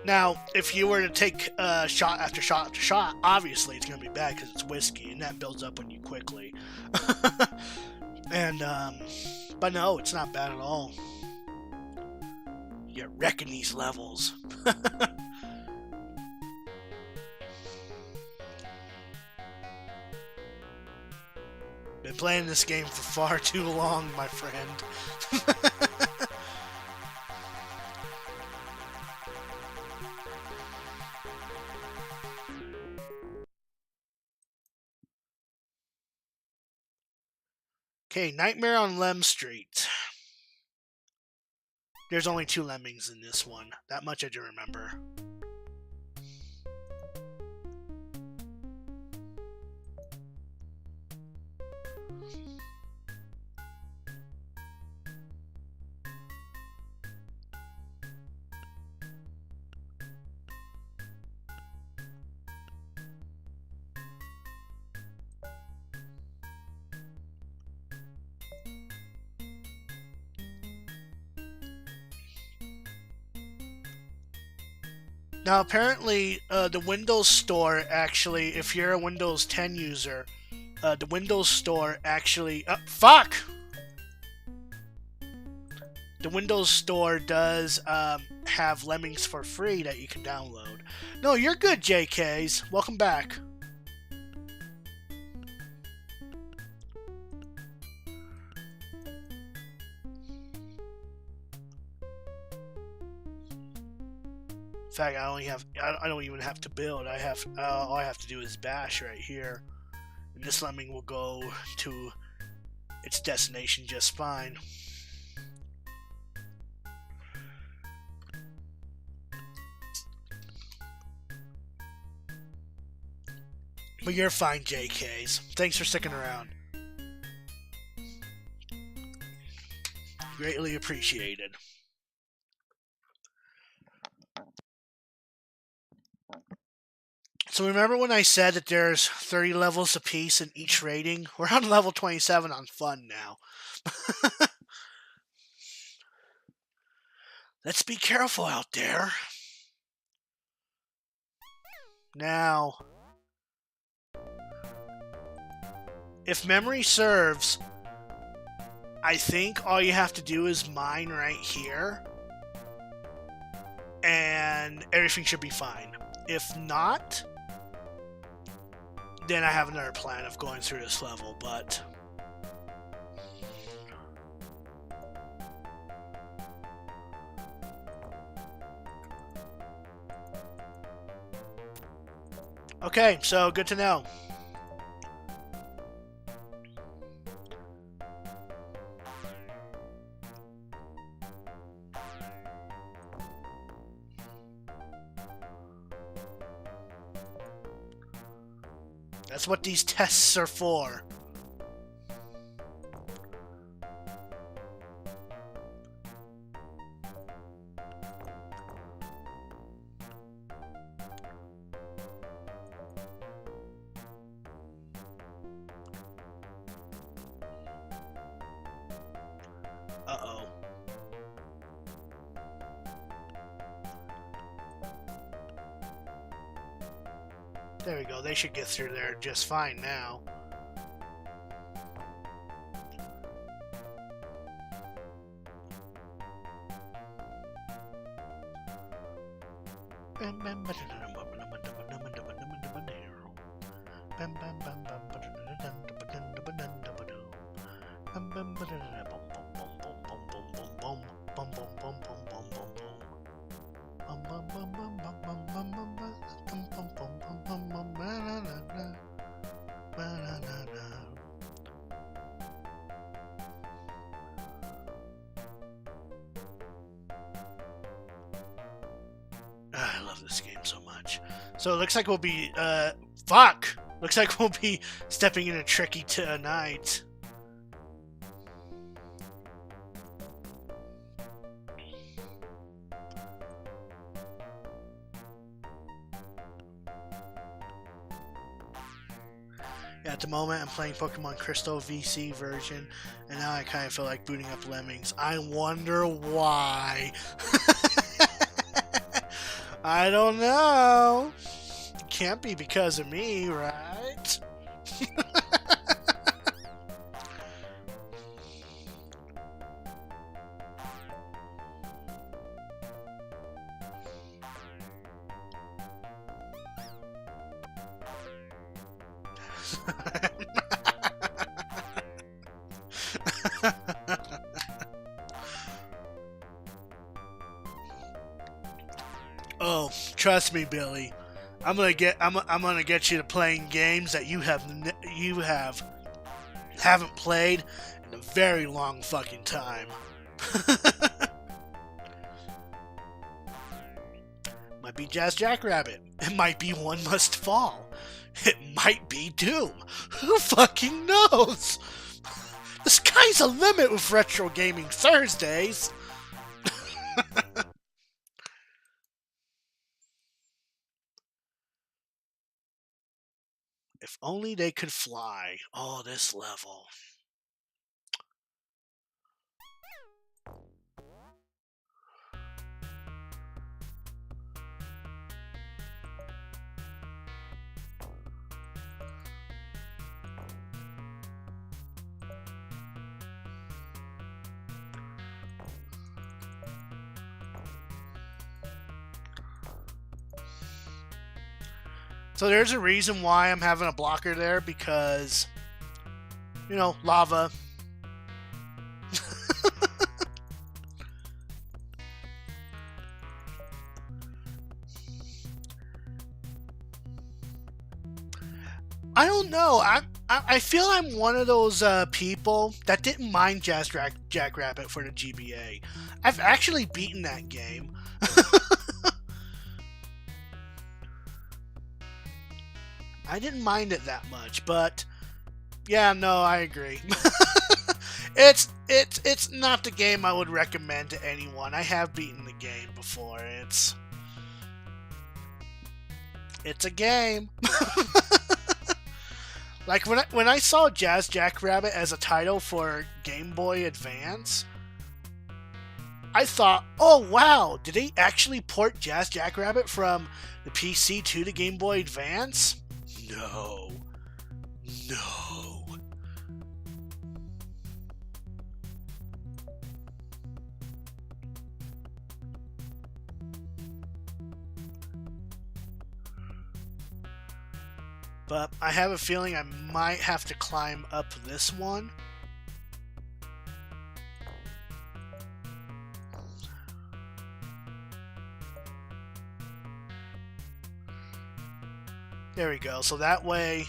Now, if you were to take shot after shot after shot, obviously it's going to be bad because it's whiskey, and that builds up on you quickly. And, but no, it's not bad at all. You're wrecking these levels. Been playing this game for far too long, my friend. Okay, Nightmare on Lem Street. There's only 2 lemmings in this one. That much I do remember. Now, apparently, the Windows Store actually, if you're a Windows 10 user, the Windows Store actually... fuck! The Windows Store does have Lemmings for free that you can download. No, you're good, JKs. Welcome back. In fact, I don't even have to build. All I have to do is bash right here, and this lemming will go to its destination just fine. But you're fine, JKs. Thanks for sticking around. Greatly appreciated. So remember when I said that there's 30 levels apiece in each rating? We're on level 27 on fun now. Let's be careful out there. Now, if memory serves, I think all you have to do is mine right here, and everything should be fine. If not, then I have another plan of going through this level, but... Okay, so good to know. That's what these tests are for. Uh-oh. There we go. They should get through there just fine now. I love this game so much. So it looks like we'll be, fuck! Looks like we'll be stepping into tricky tonight. At the moment, I'm playing Pokemon Crystal VC version, and now I kind of feel like booting up Lemmings. I wonder why. I don't know. Can't be because of me, right? Oh, trust me, Billy. I'm gonna get you to playing games that you haven't played in a very long fucking time. Might be Jazz Jackrabbit. It might be One Must Fall. It might be Doom. Who fucking knows? The sky's the limit with Retro Gaming Thursdays. If only they could fly. Oh, this level. So there's a reason why I'm having a blocker there, because, you know, lava. I don't know. I feel I'm one of those people that didn't mind Jackrabbit for the GBA. I've actually beaten that game. I didn't mind it that much, but yeah, no, I agree. It's not the game I would recommend to anyone. I have beaten the game before. It's a game. Like when I saw Jazz Jackrabbit as a title for Game Boy Advance, I thought, oh wow, did they actually port Jazz Jackrabbit from the PC to the Game Boy Advance? No. No. But I have a feeling I might have to climb up this one. There we go. So that way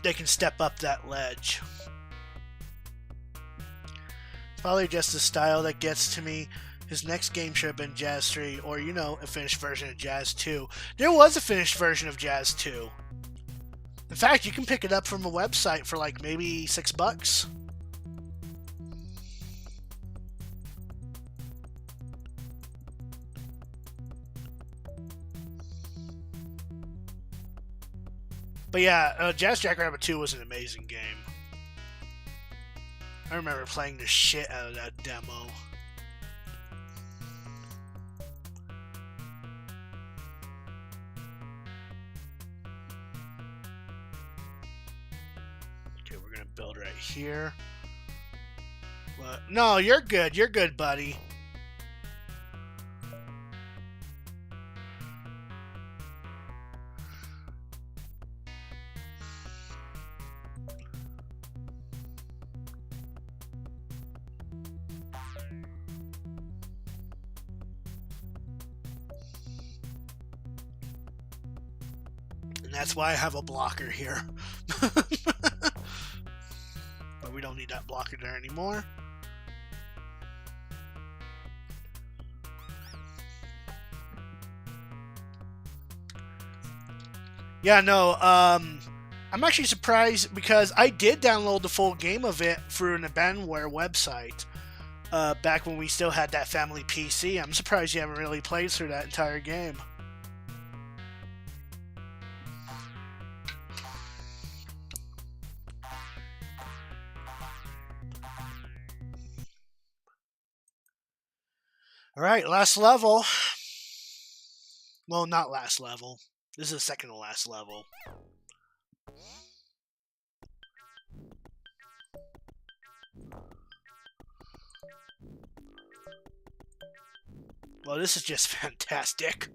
they can step up that ledge. It's probably just the style that gets to me. His next game should have been Jazz 3, or, you know, a finished version of Jazz 2. There was a finished version of Jazz 2. In fact, you can pick it up from a website for like maybe $6. But yeah, Jazz Jackrabbit 2 was an amazing game. I remember playing the shit out of that demo. Okay, we're gonna build right here. What? No, you're good. You're good, buddy. And that's why I have a blocker here. But we don't need that blocker there anymore. Yeah, no, I'm actually surprised because I did download the full game of it through an Abandonware website back when we still had that family PC. I'm surprised you haven't really played through that entire game. Alright, last level. Well, not last level. This is the second to last level. Well, this is just fantastic.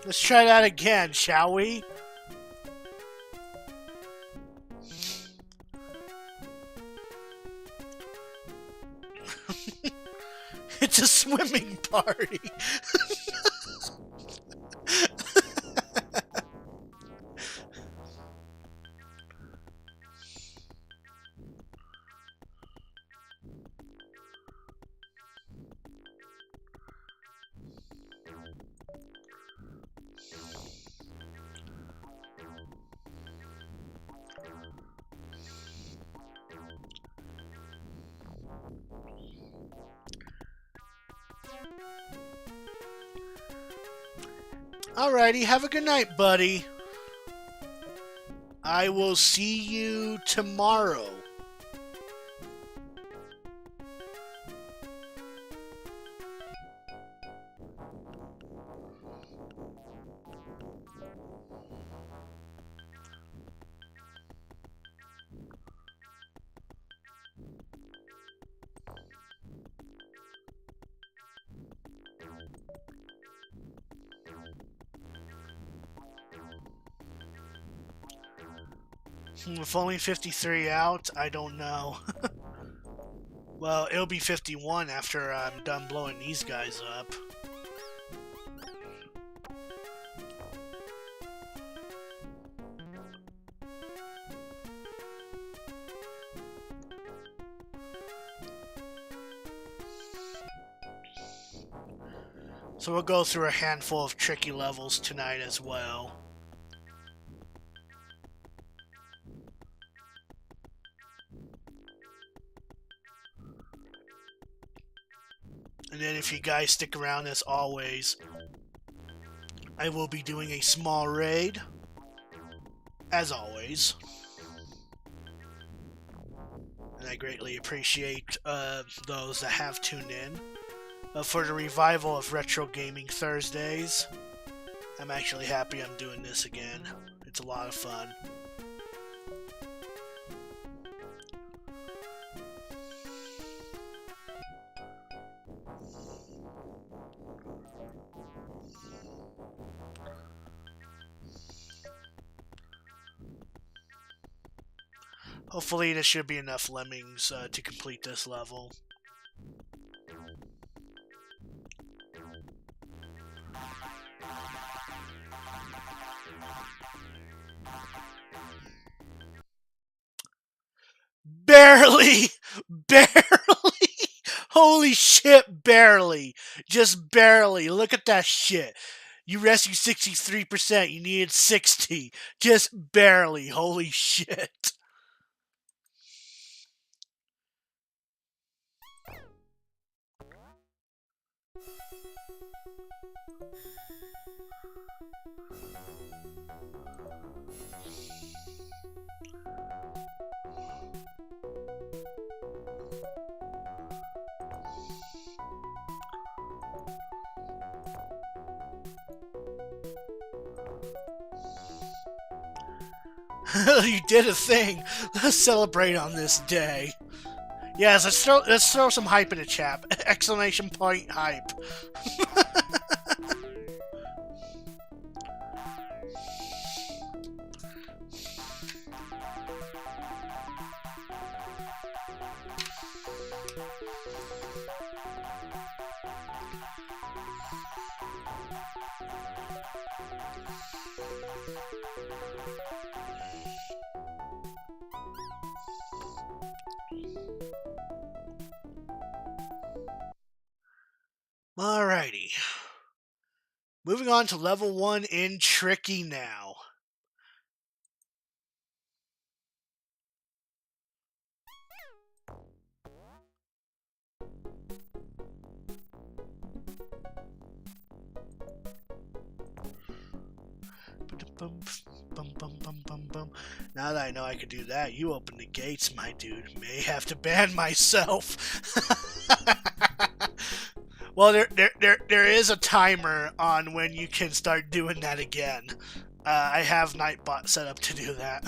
Let's try that again, shall we? It's a swimming party. Alrighty, have a good night, buddy. I will see you tomorrow. With only 53 out, I don't know. Well, it'll be 51 after I'm done blowing these guys up. So we'll go through a handful of tricky levels tonight as well. And then if you guys stick around as always, I will be doing a small raid, as always. And I greatly appreciate those that have tuned in for the revival of Retro Gaming Thursdays. I'm actually happy I'm doing this again. It's a lot of fun. Hopefully this should be enough Lemmings to complete this level. Barely! Barely! Holy shit, barely! Just barely. Look at that shit. You rescued 63%, you needed 60. Just barely. Holy shit. You did a thing. Let's celebrate on this day. Yes, let's throw some hype in the chat. Exclamation point hype. Alrighty. Moving on to level 1 in Tricky now. Now that I know I could do that, you open the gates, my dude. May have to ban myself. Well, there is a timer on when you can start doing that again. I have Nightbot set up to do that.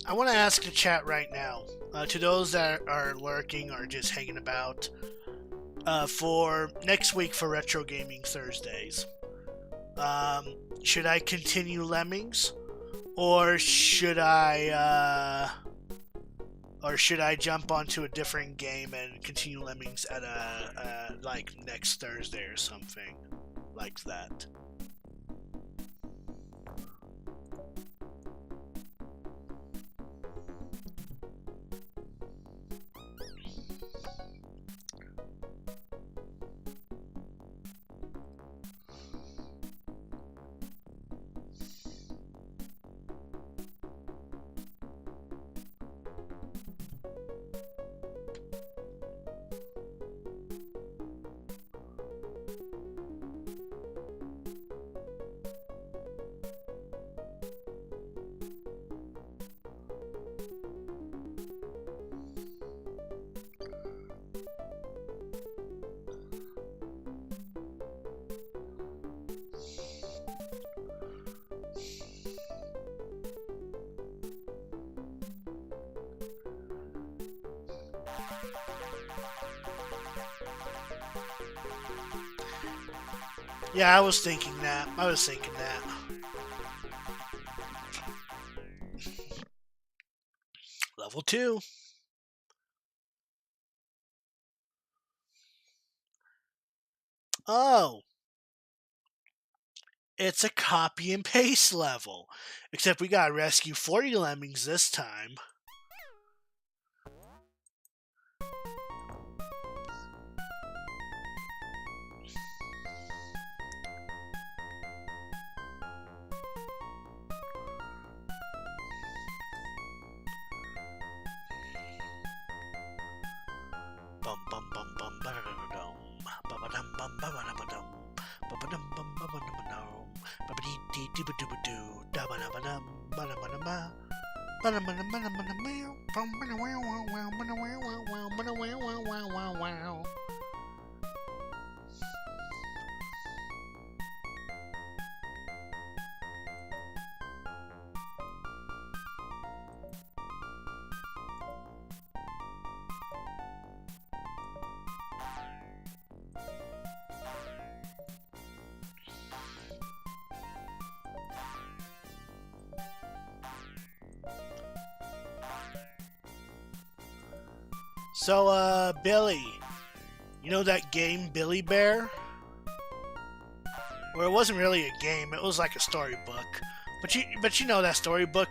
I want to ask the chat right now, to those that are lurking or just hanging about, for next week for Retro Gaming Thursdays. Should I continue Lemmings, or should I jump onto a different game and continue Lemmings at like next Thursday or something like that? Yeah, I was thinking that. I was thinking that. Level 2. Oh, it's a copy and paste level. Except we gotta rescue 40 lemmings this time. Bum bum bum bum ba da da dum ba ba dum bum ba ba da ba dum ba ba dum bum ba ba dum ba dum ba ba dee dee dee ba doo ba doo da ba da ba dum ba da ba da ba ba da ba da ba da ba da meow bum ba da wow wow wow ba da wow wow wow ba da wow wow wow wow wow. So, Billy, you know that game Billy Bear? Well, it wasn't really a game; it was like a storybook. But you know that storybook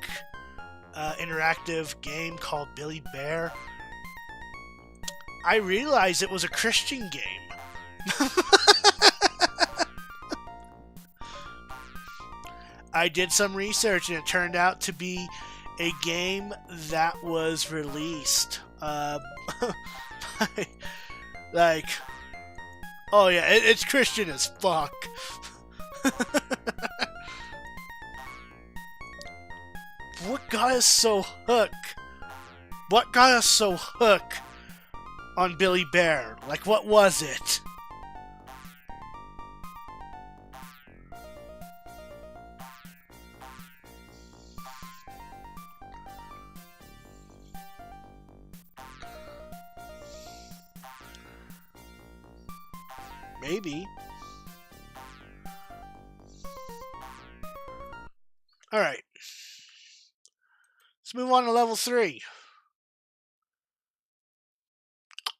interactive game called Billy Bear? I realized it was a Christian game. I did some research and it turned out to be a game that was released. Like, oh yeah, it's Christian as fuck. What got us so hooked? What got us so hooked on Billy Bear? Like, what was it? Maybe. Alright. Let's move on to level 3.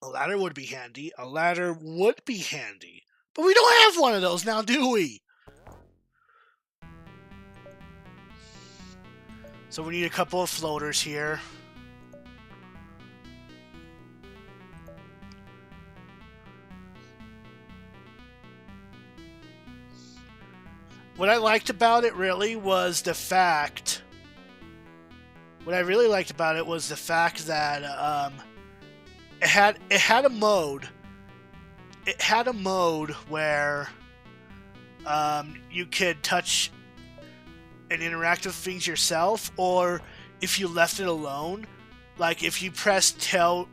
A ladder would be handy. A ladder would be handy. But we don't have one of those now, do we? So we need a couple of floaters here. What I liked about it really was the fact... What I really liked about it was the fact that it had a mode. It had a mode where you could touch and interact with things yourself, or if you left it alone, like if you press tell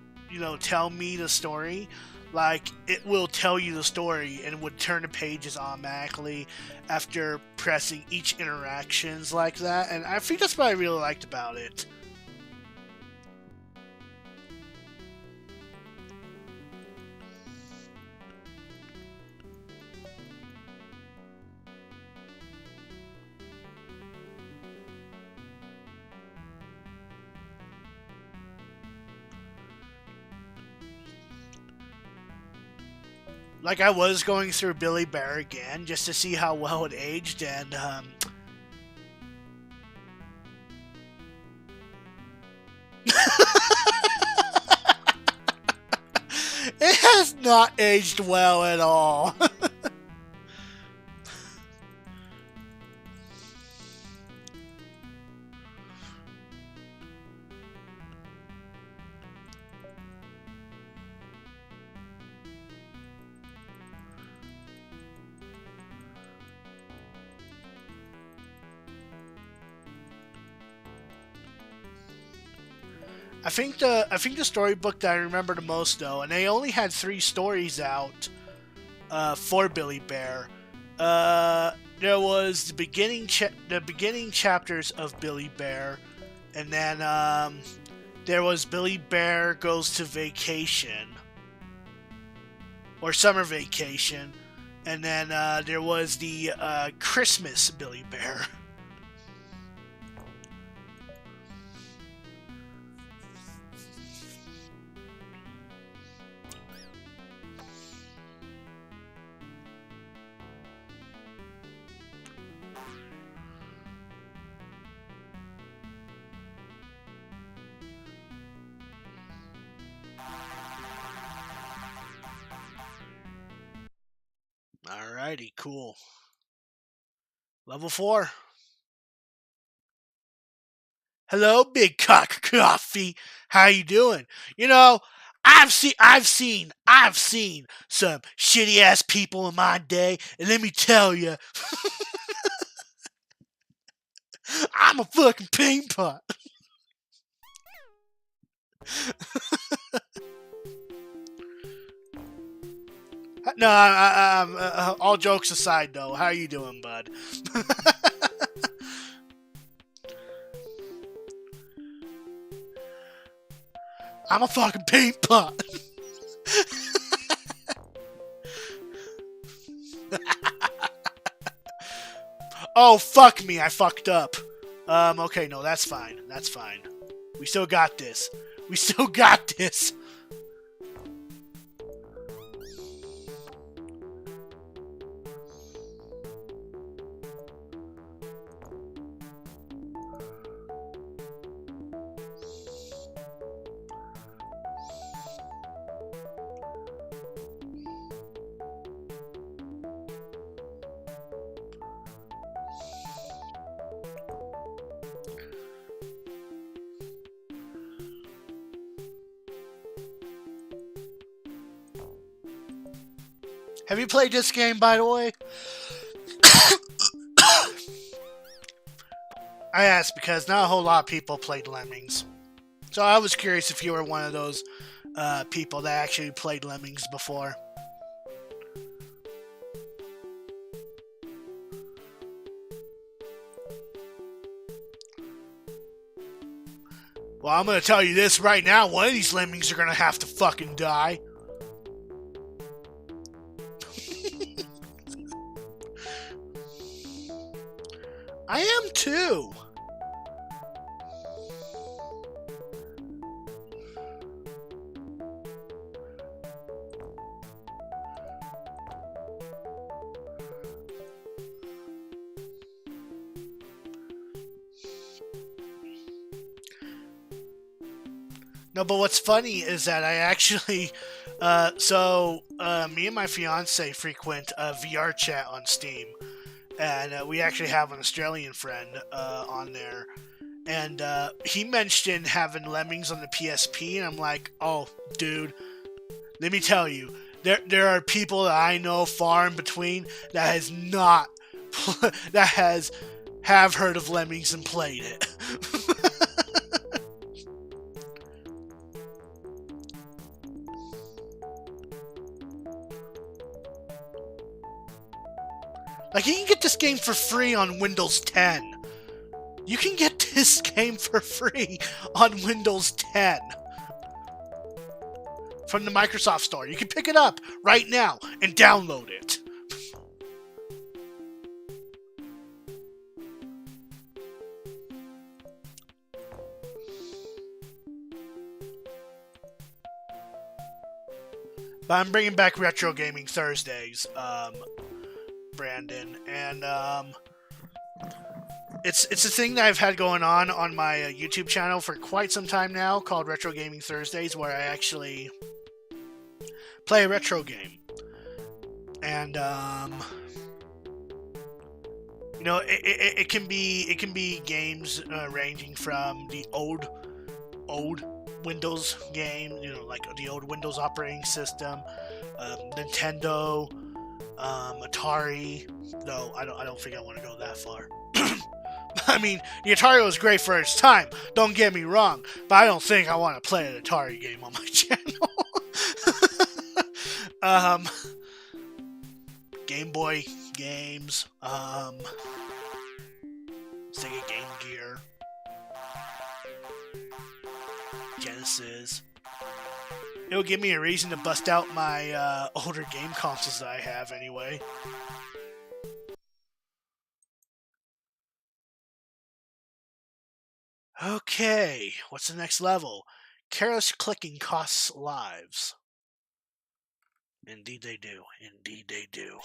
me the story, like it will tell you the story and would turn the pages automatically after pressing each interactions like that. And I think that's what I really liked about it. Like, I was going through Billy Bear again just to see how well it aged, and it has not aged well at all. I think the storybook that I remember the most though, and they only had 3 stories out for Billy Bear. There was the beginning chapters of Billy Bear, and then there was Billy Bear Goes to Vacation or Summer Vacation, And then there was the Christmas Billy Bear. Alrighty, cool. Level 4. Hello, Big Cock Coffee. How you doing? You know, I've seen some shitty ass people in my day, and let me tell you, I'm a fucking paint pot. No, all jokes aside, though, how you doing, bud? I'm a fucking paint pot. Oh, fuck me, I fucked up. Okay, no, that's fine. That's fine. We still got this. We still got this. Have you played this game, by the way? I asked because not a whole lot of people played Lemmings. So I was curious if you were one of those people that actually played Lemmings before. Well, I'm going to tell you this right now. One of these Lemmings are going to have to fucking die. I am too. No, but what's funny is that I actually, me and my fiance frequent VR chat on Steam, and we actually have an Australian friend on there, and he mentioned having Lemmings on the PSP, and I'm like, oh, dude, let me tell you, there are people that I know far in between that has not, have heard of Lemmings and played it. Like, you can get this game for free on Windows 10. You can get this game for free on Windows 10. From the Microsoft Store. You can pick it up right now and download it. But I'm bringing back Retro Gaming Thursdays, Brandon, and it's a thing that I've had going on my YouTube channel for quite some time now, called Retro Gaming Thursdays, where I actually play a retro game, and you know, it can be games ranging from the old Windows game, you know, like the old Windows operating system, Nintendo, Atari. No, I don't think I want to go that far. I mean, the Atari was great for its time, don't get me wrong, but I don't think I want to play an Atari game on my channel. Game Boy games, Sega Game Gear, Genesis. It'll give me a reason to bust out my older game consoles that I have anyway. Okay, what's the next level? Careless clicking costs lives. Indeed they do. Indeed they do.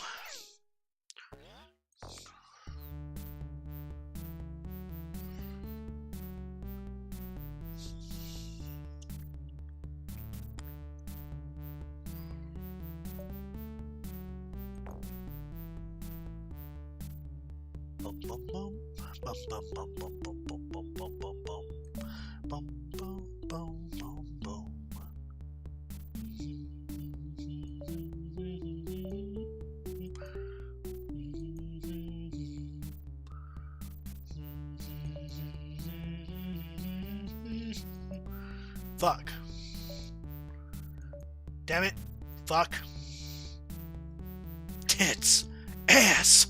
Bum bum bum bum bum bum bum bum bum bum bum bum bum bum bum bum bum. Fuck. Damn it. Fuck. Tits. Ass.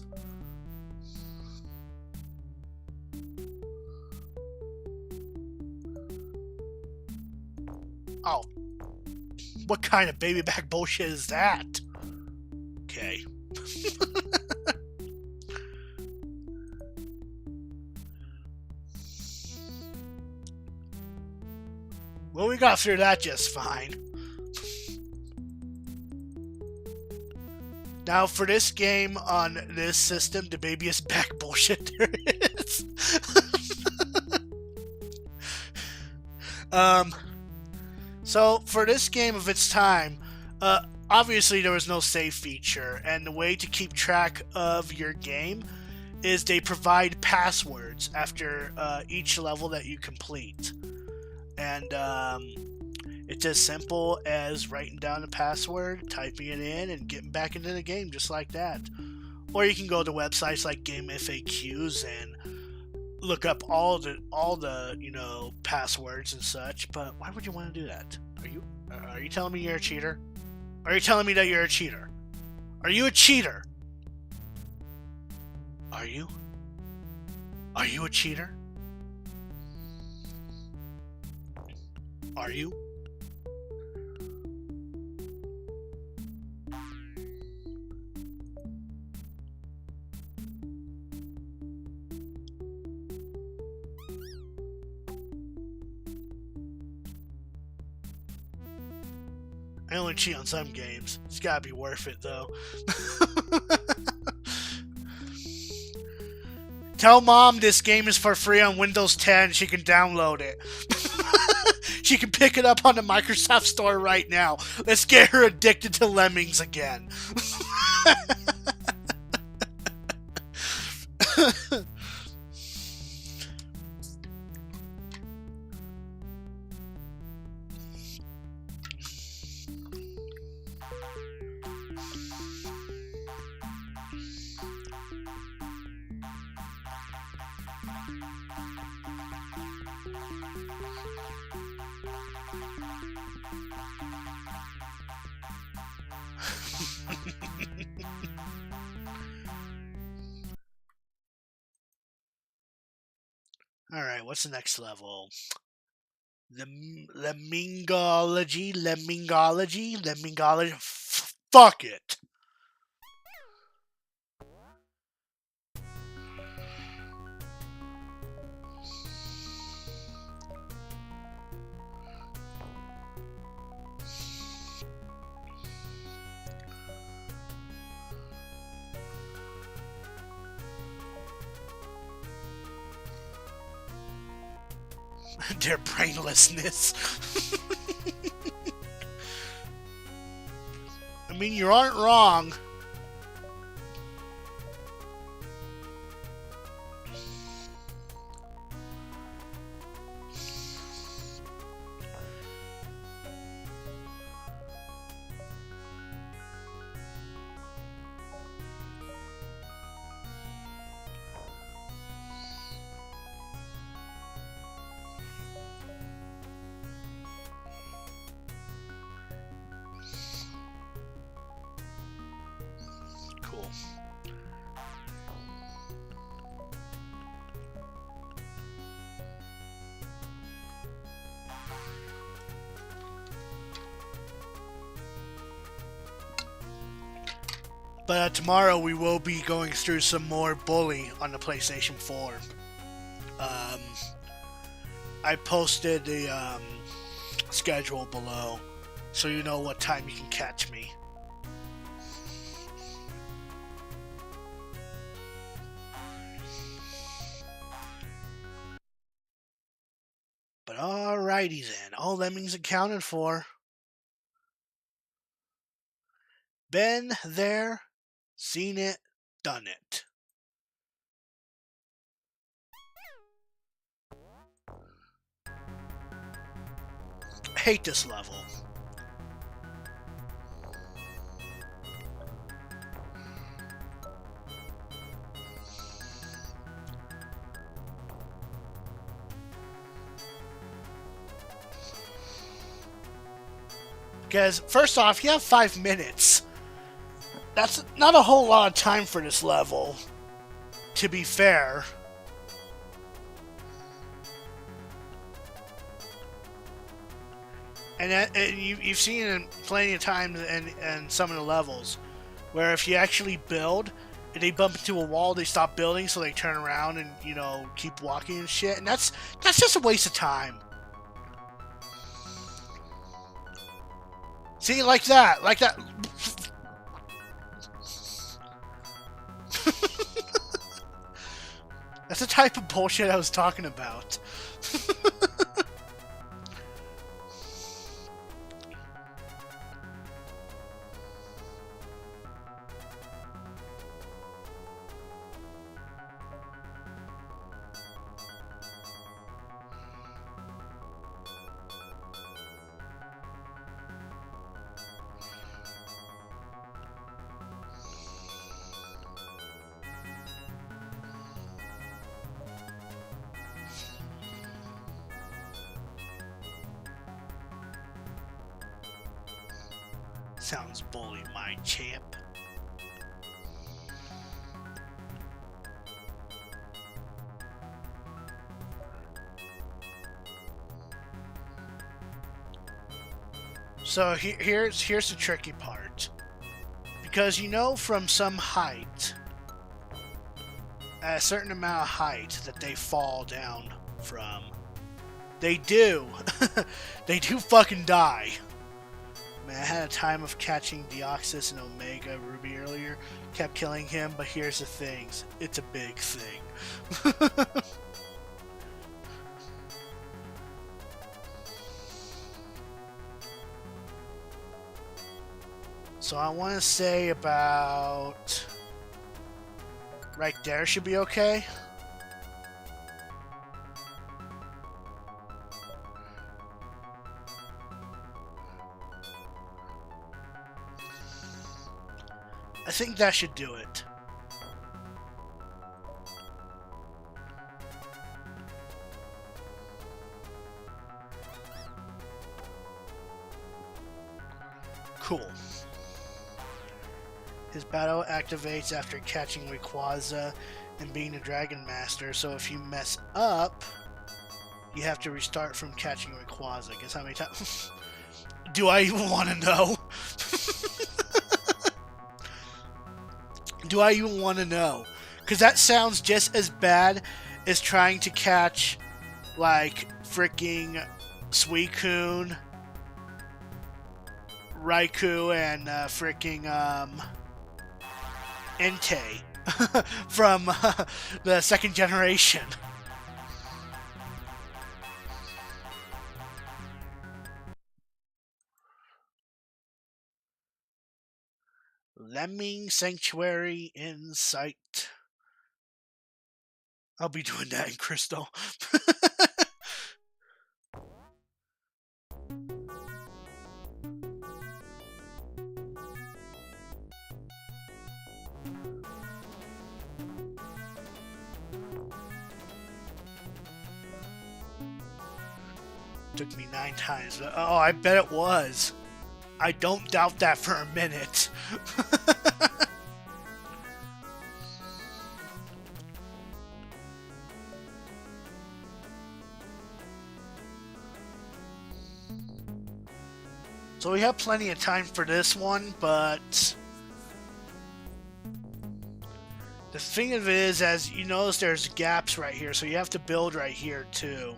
Oh. What kind of baby back bullshit is that? Okay. Well, we got through that just fine. Now, for this game on this system, the babyest back bullshit there is. So, for this game of its time, obviously there was no save feature, and the way to keep track of your game is they provide passwords after each level that you complete. And it's as simple as writing down the password, typing it in, and getting back into the game just like that. Or you can go to websites like Game FAQs and look up all the passwords and such. But why would you want to do that? Are you telling me you're a cheater? Are you telling me that you're a cheater? Are you a cheater? Are you? Are you a cheater? Are you? I only cheat on some games. It's gotta be worth it, though. Tell Mom this game is for free on Windows 10. She can download it. She can pick it up on the Microsoft Store right now. Let's get her addicted to Lemmings again. Alright, what's the next level? Lemmingology? Fuck it! Their brainlessness. I mean, you aren't wrong. But tomorrow we will be going through some more Bully on the PlayStation 4. Um, I posted the schedule below, so you know what time you can catch me. But alrighty then, all Lemmings accounted for. Been there, seen it, done it. I hate this level. Because, first off, you have 5 minutes. That's not a whole lot of time for this level, to be fair. And you've seen it plenty of times in some of the levels, where if you actually build, and they bump into a wall, they stop building, so they turn around and, you know, keep walking and shit. And that's just a waste of time. See, like that. That's the type of bullshit I was talking about. Sounds bully, my champ. So here's the tricky part. Because you know from some height, at a certain amount of height that they fall down from, they do. They do fucking die. Man, I had a time of catching Deoxys and Omega Ruby earlier. Kept killing him, but here's the thing. It's a big thing. So I want to say about... right there should be okay. I think that should do it. Cool. His battle activates after catching Rayquaza and being a Dragon Master, so if you mess up, you have to restart from catching Rayquaza. Guess how many times? Do I even want to know? Do I even want to know? Because that sounds just as bad as trying to catch, like, freaking Suicune, Raikou, and freaking Entei from the second generation. Lemming Sanctuary in sight. I'll be doing that in Crystal. Took me 9 times. Oh, I bet it was. I don't doubt that for a minute. So we have plenty of time for this one, but thing of it is, as you notice, there's gaps right here, so you have to build right here too.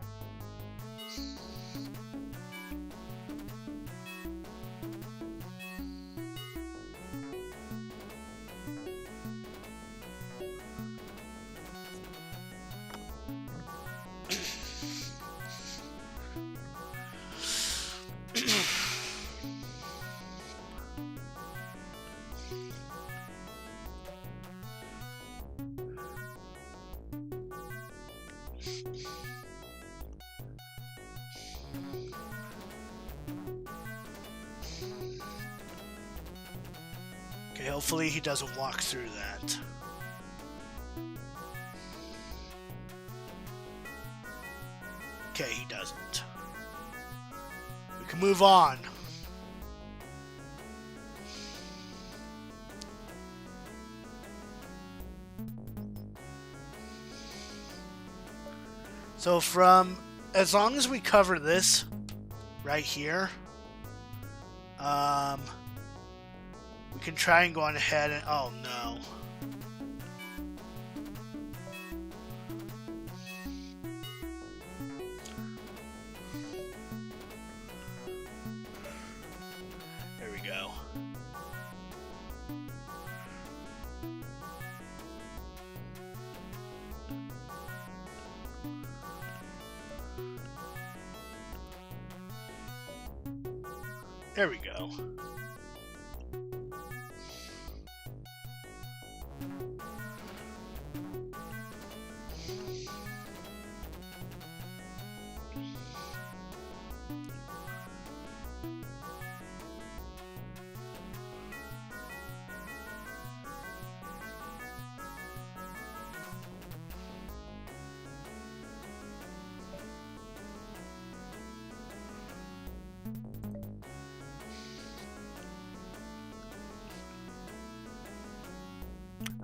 Okay, hopefully he doesn't walk through that. Okay, he doesn't. We can move on. So as long as we cover this right here, we can try and go on ahead and, oh no. There we go. There we go.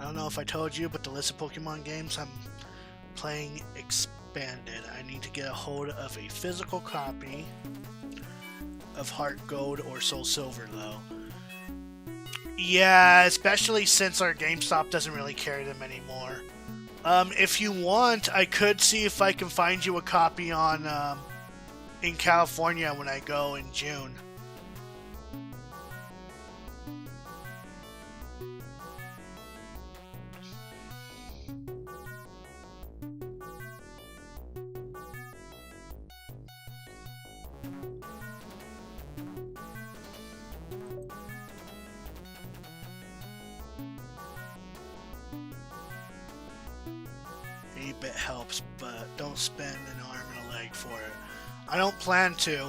I don't know if I told you, but the list of Pokemon games I'm playing expanded. I need to get a hold of a physical copy of Heart Gold or Soul Silver, though. Yeah, especially since our GameStop doesn't really carry them anymore. If you want, I could see if I can find you a copy on in California when I go in June. A bit helps, but don't spend an arm and a leg for it. I don't plan to.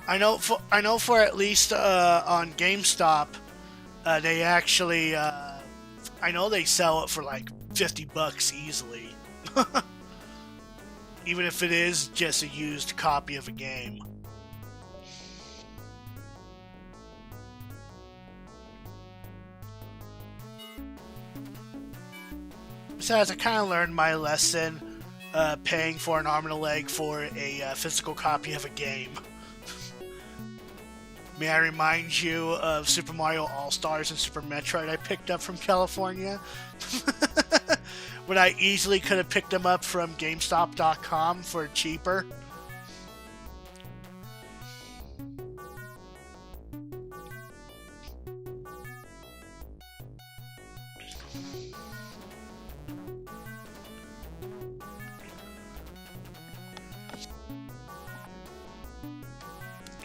I know for at least on GameStop, they actually I know they sell it for like $50 easily. Even if it is just a used copy of a game. Besides, I kind of learned my lesson paying for an arm and a leg for a physical copy of a game. May I remind you of Super Mario All-Stars and Super Metroid I picked up from California? When I easily could have picked them up from GameStop.com for cheaper.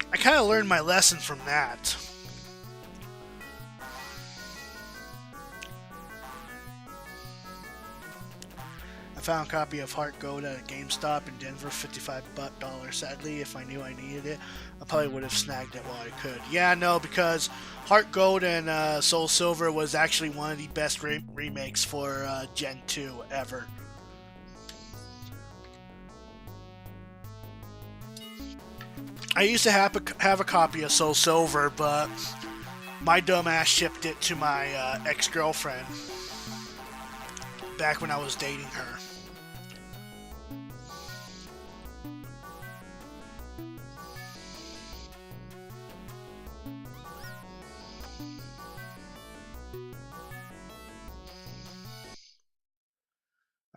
I kind of learned my lesson from that. I found a copy of Heart Gold at a GameStop in Denver, $55. Sadly, if I knew I needed it, I probably would have snagged it while I could. Yeah, no, because Heart Gold and Soul Silver was actually one of the best remakes for Gen 2 ever. I used to have a copy of Soul Silver, but my dumbass shipped it to my ex-girlfriend back when I was dating her.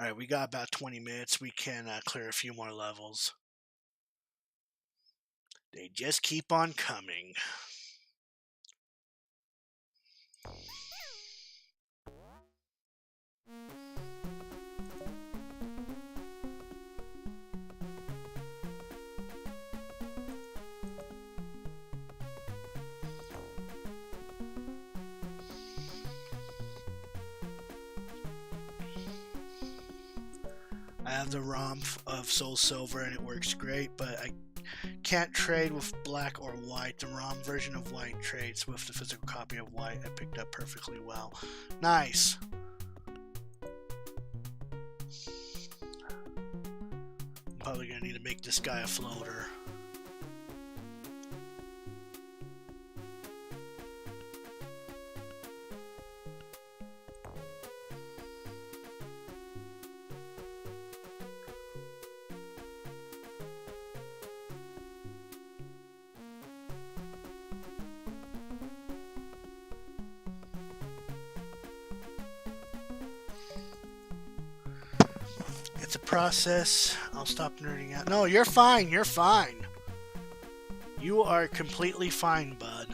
Alright, we got about 20 minutes. We can clear a few more levels. They just keep on coming. I have the ROM of Soul Silver and it works great, but I can't trade with black or white. The ROM version of white trades with the physical copy of white. I picked up perfectly well. Nice. I'm probably gonna need to make this guy a floater. It's a process. I'll stop nerding out. No, you're fine. You're fine. You are completely fine, bud.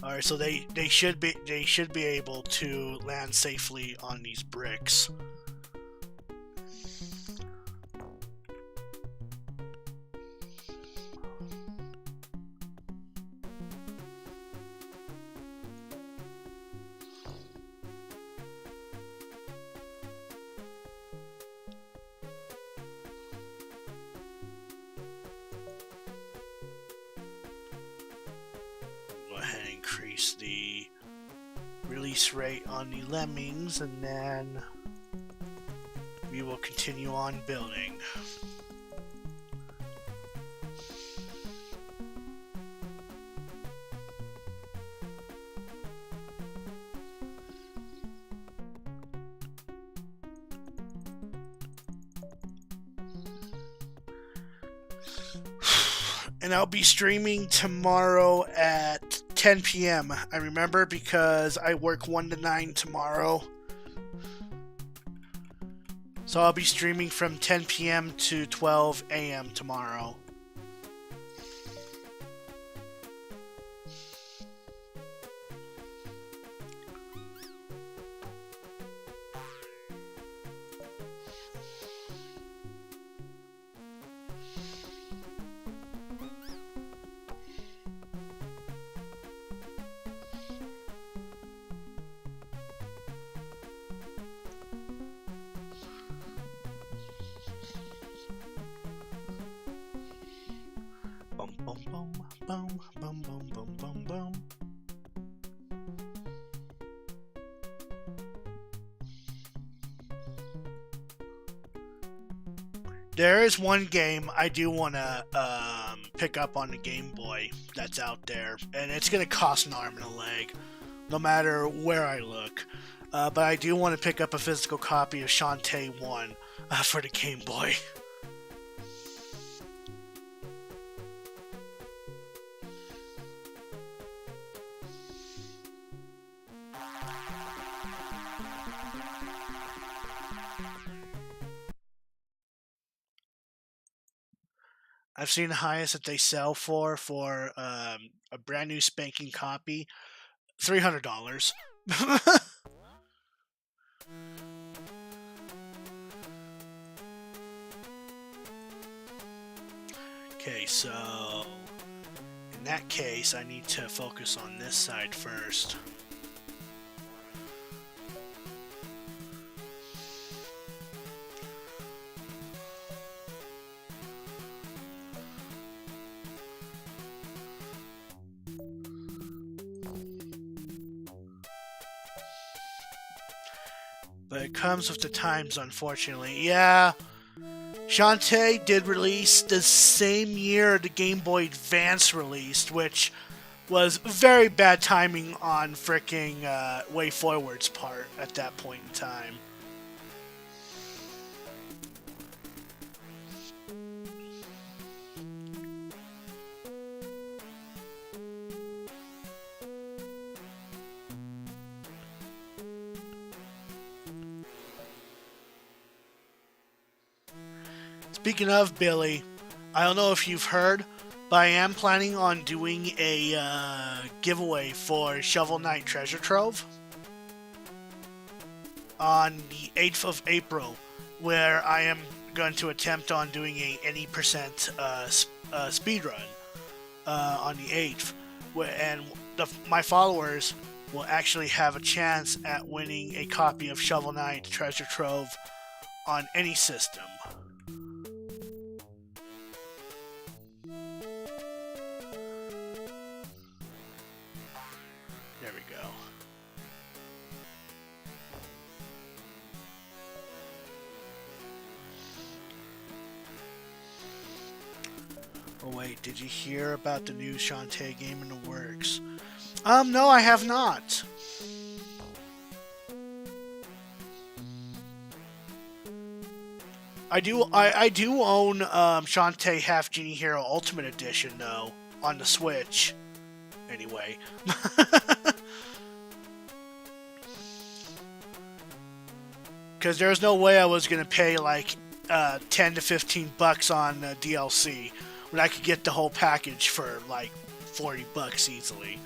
All right, so they should be able to land safely on these bricks. Go ahead and increase the release rate on the Lemmings, and then we will continue on building. And I'll be streaming tomorrow at 10 p.m. I remember because I work 1 to 9 tomorrow. So I'll be streaming from 10 p.m. to 12 a.m. tomorrow. Boom, boom, boom, boom, boom, boom, boom, boom, boom. There is one game I do want to pick up on the Game Boy that's out there, and it's going to cost an arm and a leg, no matter where I look. But I do want to pick up a physical copy of Shantae 1 for the Game Boy. I've seen the highest that they sell for a brand new spanking copy, $300. Okay, so in that case, I need to focus on this side first. But it comes with the times, unfortunately. Yeah, Shantae did release the same year the Game Boy Advance released, which was very bad timing on fricking Way Forward's part at that point in time. Speaking of Billy, I don't know if you've heard, but I am planning on doing a giveaway for Shovel Knight Treasure Trove on the 8th of April, where I am going to attempt on doing a any percent speed run on the 8th, and my followers will actually have a chance at winning a copy of Shovel Knight Treasure Trove on any system. There we go. Oh wait, did you hear about the new Shantae game in the works? No, I have not. I do own Shantae Half Genie Hero Ultimate Edition though on the Switch. Anyway. Because there's no way I was gonna pay like 10 to 15 bucks on DLC when I could get the whole package for like 40 bucks easily.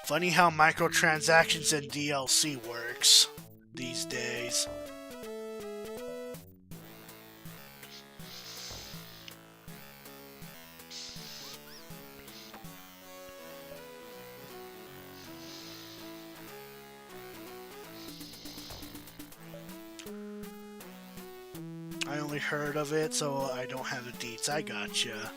Funny how microtransactions and DLC works these days. I only heard of it, so I don't have the deets. I gotcha.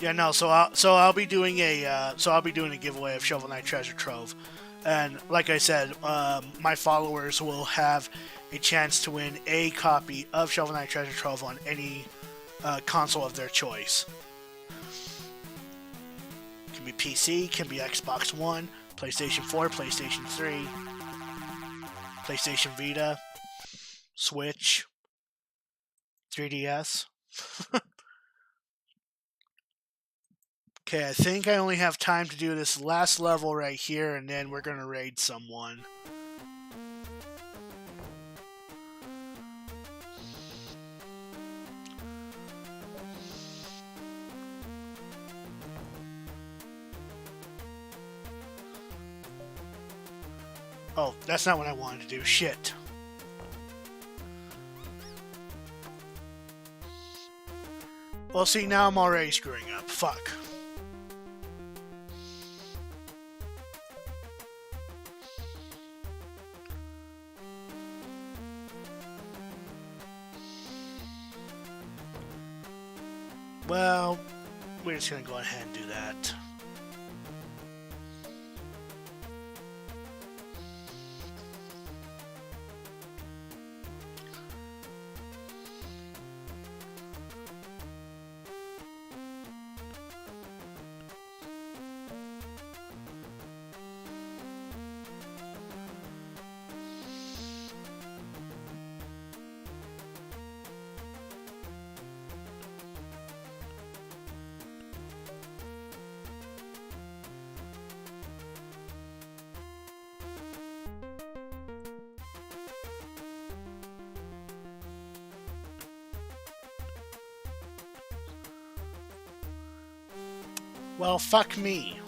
Yeah, no. So I'll be doing a giveaway of Shovel Knight Treasure Trove, and like I said, my followers will have a chance to win a copy of Shovel Knight Treasure Trove on any console of their choice. Can be PC, can be Xbox One, PlayStation 4, PlayStation 3, PlayStation Vita, Switch, 3DS. Okay, I think I only have time to do this last level right here, and then we're gonna raid someone. Oh, that's not what I wanted to do. Shit. Well, see, now I'm already screwing up. Fuck. Well, we're just gonna go ahead and do that. Well, fuck me.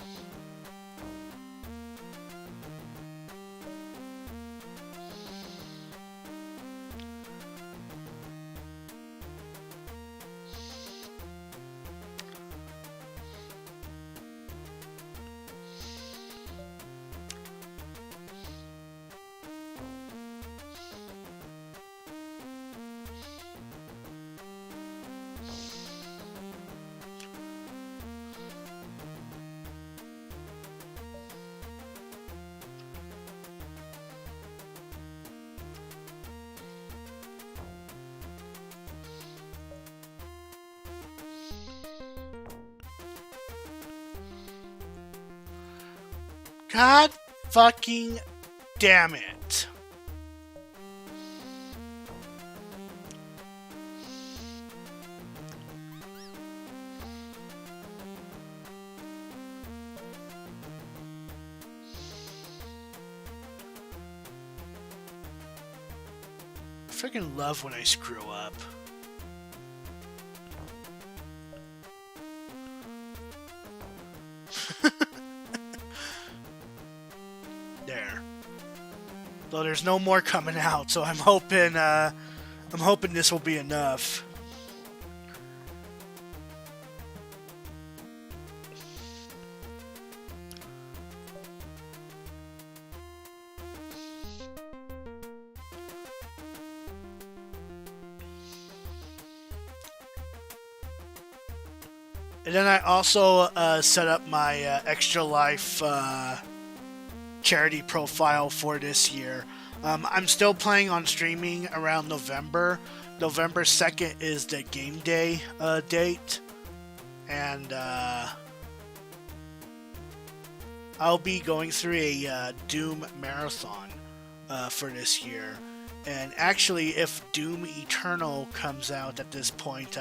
God fucking damn it. I freaking love when I screw up. There. Though there's no more coming out, so I'm hoping this will be enough. And then I also set up my Extra Life charity profile for this year. I'm still planning on streaming around November. November 2nd is the game day date. And I'll be going through a Doom marathon for this year. And actually, if Doom Eternal comes out at this point,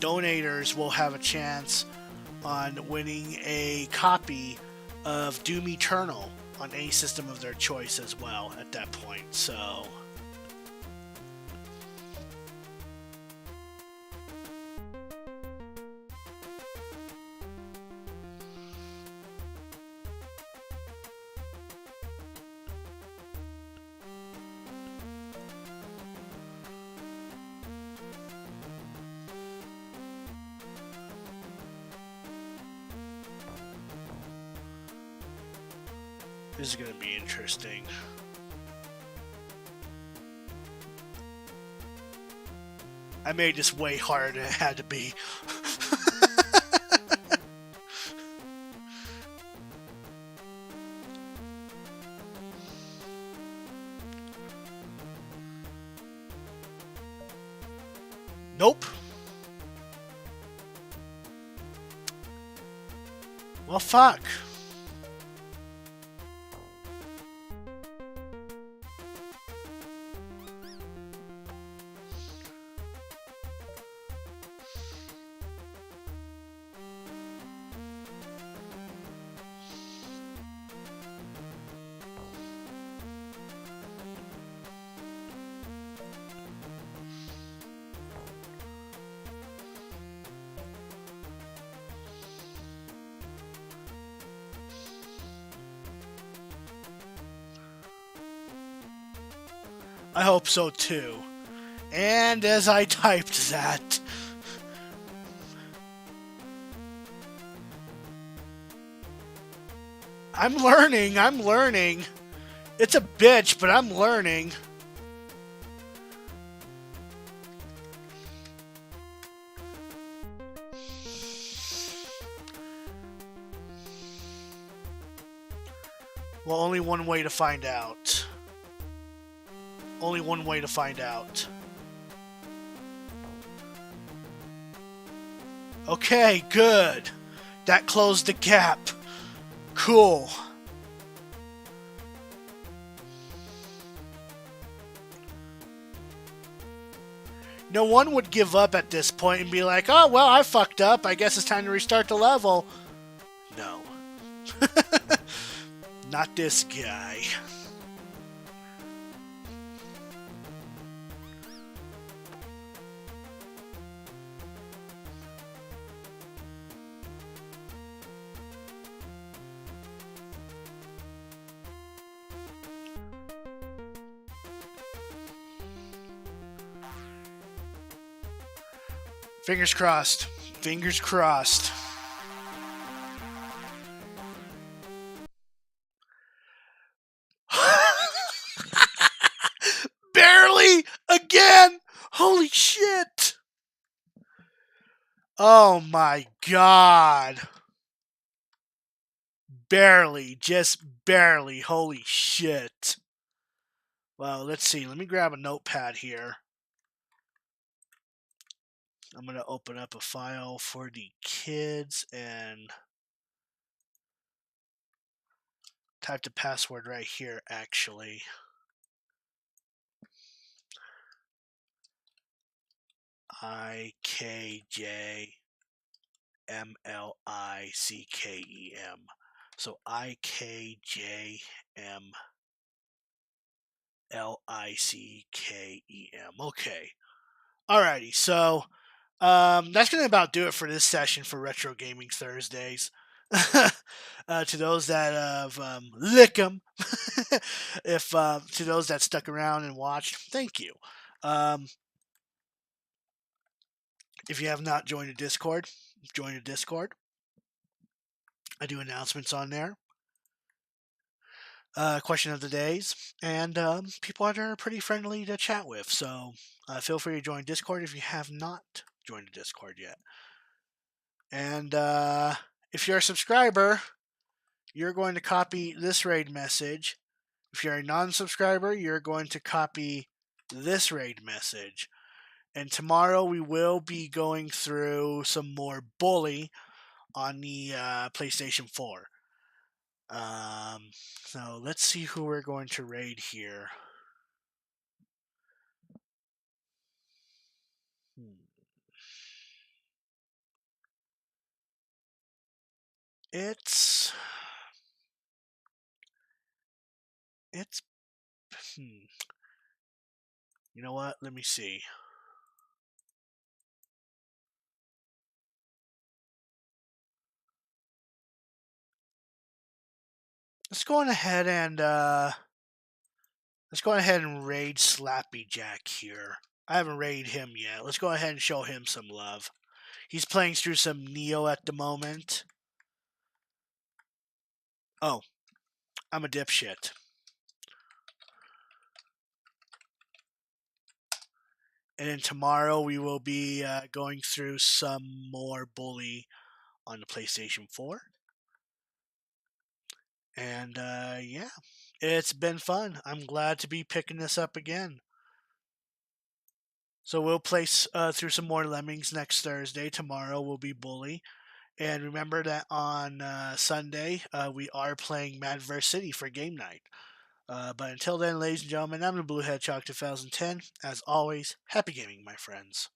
donators will have a chance on winning a copy of Doom Eternal on any system of their choice as well at that point. So this is going to be interesting. I made this way harder than it had to be. Nope. Well, fuck. I hope so too. And as I typed that, I'm learning. It's a bitch, but I'm learning. Well, only one way to find out. Only one way to find out. Okay, good. That closed the gap. Cool. No one would give up at this point and be like, oh, well, I fucked up. I guess it's time to restart the level. No. Not this guy. Fingers crossed. Fingers crossed. Barely again. Holy shit. Oh my god. Barely. Just barely. Holy shit. Well, let's see. Let me grab a notepad here. I'm going to open up a file for the kids and type the password right here, actually. IKJMLICKEM. So IKJMLICKEM. Okay. Alrighty. So that's going to about do it for this session for Retro Gaming Thursdays. To those that have lick 'em, if to those that stuck around and watched, thank you. Um, if you have not joined the Discord, join the Discord. I do announcements on there, question of the days, and people that are pretty friendly to chat with. So feel free to join Discord if you have not joined the Discord yet. And if you're a subscriber, you're going to copy this raid message. If you're a non-subscriber, you're going to copy this raid message. And tomorrow we will be going through some more Bully on the PlayStation 4. So let's see who we're going to raid here. It's you know what? Let me see. Let's go on ahead and raid Slappy Jack here. I haven't raided him yet. Let's go ahead and show him some love. He's playing through some Neo at the moment. Oh, I'm a dipshit. And then tomorrow we will be going through some more Bully on the PlayStation 4. And yeah, it's been fun. I'm glad to be picking this up again. So we'll play through some more Lemmings next Thursday. Tomorrow will be Bully. And remember that on Sunday, we are playing Madverse City for game night. But until then, ladies and gentlemen, I'm the Bluehead Chalk 2010. As always, happy gaming, my friends.